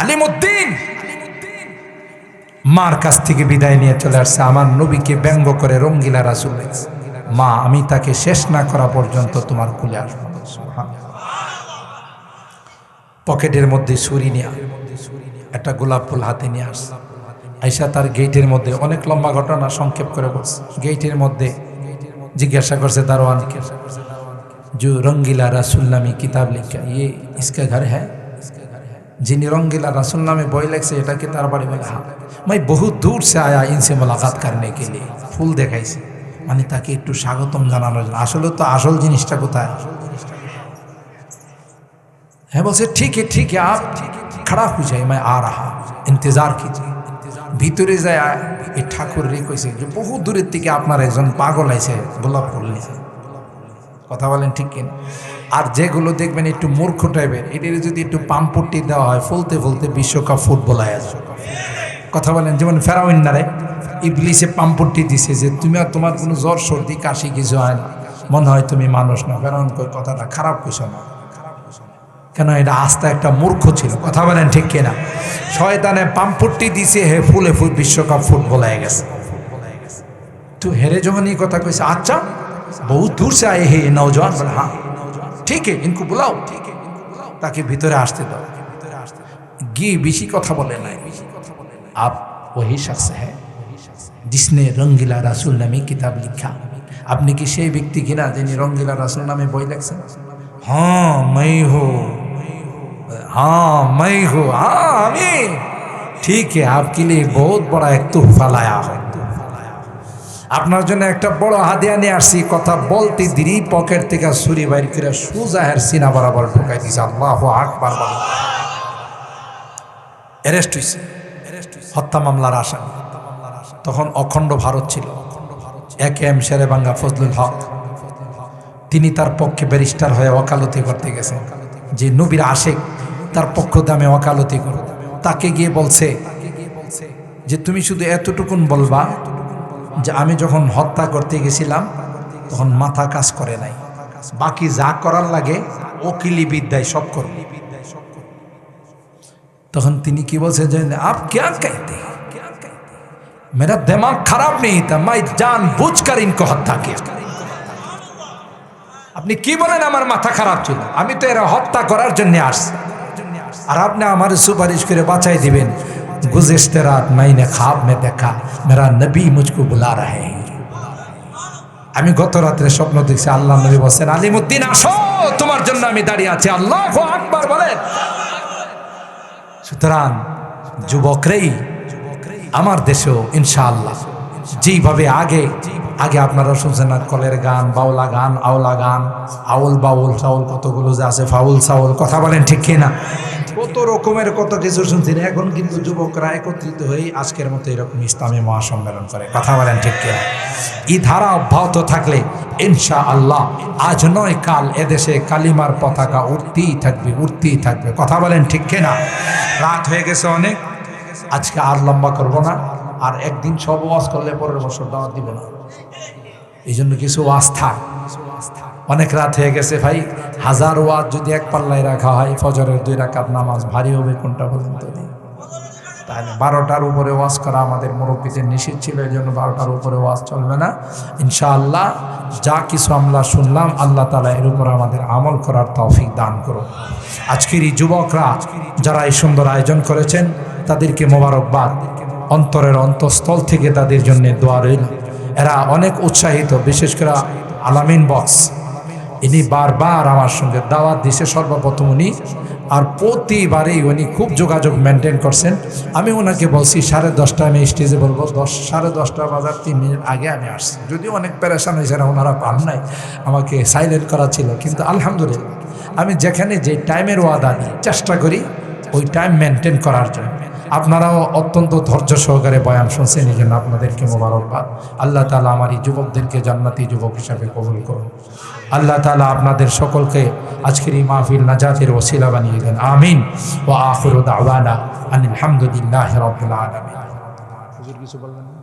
Speaker 1: আলিমুদ্দিন মার কাছ থেকে বিদায় নিয়ে চলে আসছে, আমার নবীকে ব্যঙ্গ করে রঙ্গিলা রাসূল লেখছে, মা আমি তাকে শেষ না করা পর্যন্ত তোমার কুলে আসবো। পকেটের মধ্যে ছুরি নিয়ে একটা গোলাপ ফুল হাতে নিয়ে আসছে। আইসা তার গেটের মধ্যে, অনেক লম্বা ঘটনা সংক্ষেপ করে বলছে, গেটের মধ্যে জিজ্ঞাসা করছে দারোয়ানকে, जो रंगीला रसूल नामी किताब लिखा ये इसका घर है? जिन्हें रंगीला रसूल नामे बॉय लेख से এটা কি তার বাড়ি? বলে हाँ, मैं बहुत दूर से आया इनसे मुलाकात करने के लिए। ফুল দেখাইছে মানে তাকে একটু স্বাগতম জানানোর জন্য। আসলে তো আসল জিনিসটা কোথায়? है बोलसे ठीक है आप खड़ा हो जाए, मैं आ रहा, इंतजार कीजिए। ভিতরে যায় এই ঠাকুর রে কইছে যে বহু দূরের থেকে আপনার একজন পাগল আইছে গোলাপ ফুল নিয়ে। কথা বলেন ঠিক কিনা? আর যেগুলো দেখবেন একটু মূর্খ টাইপের, এদের যদি একটু পাম্পটি দেওয়া হয় ফুলতে ফুলতে বিশ্বকাপ ফুটবল হয়ে যায়। কথা বলেন, যেমন ফেরাউন্নারে ইবলিসে পাম্পটি দিছে যে তুমি আর তোমার কোনো জ্বর সর্দি কাশি কিছু হয় না, মনে হয় তুমি মানুষ না। ফেরাউন কই কথাটা খারাপ কিছু না, কেন এটা আস্থা একটা মূর্খ ছিল। কথা বলেন ঠিক কিনা? শয়তানে পাম্পটি দিছে, হে ফুলে ফুল বিশ্বকাপ ফুটবল হয়ে গেছে। তো হেরে যখন এই কথা কইছে, আচ্ছা বহুত দূর সে আয়ে হে নৌজওয়ান, বলে হ্যাঁ ঠিক है इनको बुलाओ, তাকে ভিতরে আসতে দাও। গিয়ে বেশি কথা বলে নাই, आप वही शख्स है जिसने रंगीला रसूल नामे किताब लिखा। আপনি কি সেই ব্যক্তি কিনা যিনি রঙ্গিলা রাসূল নামে বই লিখছেন? হ্যাঁ मैं हूँ, हाँ मैं हूँ, हाँ আমি। ठीक है, आपके लिए बहुत बड़ा एक तोहफा लाया है। আপনার জন্য একটা বড় হাদিয়া নিয়ে আসছি। কথা বলতে দেরি পকেট থেকে ছুরি বাইর করে সোজা হের সিনা বরাবর ঢুকাই দিছে। আল্লাহু আকবার বলে অ্যারেস্ট হইছে, হত্যা মামলার আসামি। তখন অখণ্ড ভারত ছিল। এম শেরেবাঙ্গা ফজলুল হক তিনি তার পক্ষে ব্যারিস্টার হয়ে ওকালতি করতে গেছেন। যে নবীর আশেক তার পক্ষ দামে ওকালতি করো, তাকে গিয়ে বলছে যে তুমি শুধু এতটুকুন বলবা যে আমি যখন হত্যা করতে গেছিলাম তখন মাথা কাজ করে নাই, বাকি যা করার লাগে ওকিলি বিদ্যায় সব করো। তখন তিনি কি বলছে যে আপ क्या कहते हैं, मेरा दिमाग खराब नहीं था, मैं जानबूझकर इनको हत्या किया। আপনি কি বলেন আমার মাথা খারাপ ছিল? আমি তো এরা হত্যা করার জন্য আসছি, আর আপনি আমার সুপারিশ করে বাঁচাই দিবেন। गुज़िश्ते रात मैंने ख्वाब में देखा मेरा नबी मुझको बुला रहे हैं। আমি গত রাতে স্বপ্ন দেখছি আল্লাহ নবী বলেন আলিমউদ্দিন আসো, তোমার জন্য আমি দাঁড়িয়ে আছি। আল্লাহু আকবার বলেন। সুতরাং যুবকরাই আমার দেশেও ইনশাআল্লাহ যেভাবে আগে আগে আপনারা শুনছেন না কলের গান, বাউলা গান, আওলা গান, আউল বাউল চাউল কতগুলো যে আছে, ফাউল চাউল, কথা বলেন ঠিক কিনা? কত রকমের কত কিছু শুনছেন। এখন কিন্তু যুবকরা একত্রিত হয়ে আজকের মতো এরকম ইসলামী মহাসম্মেলন করে, কথা বলেন ঠিক কিনা? এই ধারা অব্যাহত থাকলে ইনশাআল্লাহ আজ নয় কাল এদেশে কালিমার পতাকা উঠতেই থাকবে, উঠতেই থাকবে, কথা বলেন ঠিক কিনা? রাত হয়ে গেছে অনেক, আজকে আর লম্বা করব না। আর একদিন সব ওয়াজ করলে পরের বছর দাওয়াত দিব না, এই জন্য কিছু ওয়াজ থাক। অনেক রাত হয়ে গেছে ভাই, হাজার ওয়াজ যদি এক পাল্লায় রাখা হয় ফজরের 2 রাকাত নামাজ ভারী হবে কোনটা বলুন তো? তাহলে 12টার উপরে ওয়াজ করা আমাদের মুরব্বীদের নিষেধ ছিল, এই জন্য 12টার উপরে ওয়াজ চলবে না। ইনশাআল্লাহ যা কিছু আমরা শুনলাম আল্লাহ তাআলা এর উপর আমাদের আমল করার তৌফিক দান করুন। আজকের এই যুবকরা যারা এই সুন্দর আয়োজন করেছেন তাদেরকে মোবারকবাদ, অন্তরের অন্তঃস্থল থেকে তাদের জন্য দোয়া রইল। এরা অনেক উৎসাহিত, বিশেষ করে আলামিন বক্স, ইনি বারবার আমার সঙ্গে দাওয়াত দিছে সর্বপ্রথম উনি, আর প্রতিবারেই উনি খুব যোগাযোগ মেনটেন করছেন। আমি ওনাকে বলছি 10:30 আমি স্টেজে বলবো, 10:30 বাজার 3 মিনিট আগে আমি আসছি। যদিও অনেক প্যারেশান হয়েছে না, ওনারা পান নাই, আমাকে সাইলেন্ট করা ছিল, কিন্তু আলহামদুলিল্লাহ আমি যেখানে যে টাইমের ওয়াদা দিই চেষ্টা করি ওই টাইম মেনটেন করার জন্য। আপনারাও অত্যন্ত ধৈর্য সহকারে বয়ান শুনছেন, এই জন্য আপনাদেরকে মোবারকবাদ। আল্লাহ তাআলা আমার এই যুবকদেরকে জান্নাতি যুবক হিসাবে কবুল করুন। আল্লাহ তাআলা আপনাদের সকলকে আজকের এই মাহফিল নাজাতের ওসিলা বানিয়ে দেন, আমিন। ওয়া আখিরু দাওয়ানা আনিল হামদুলিল্লাহি রাব্বিল আলামিন। হুজুর কিছু বলবেন না?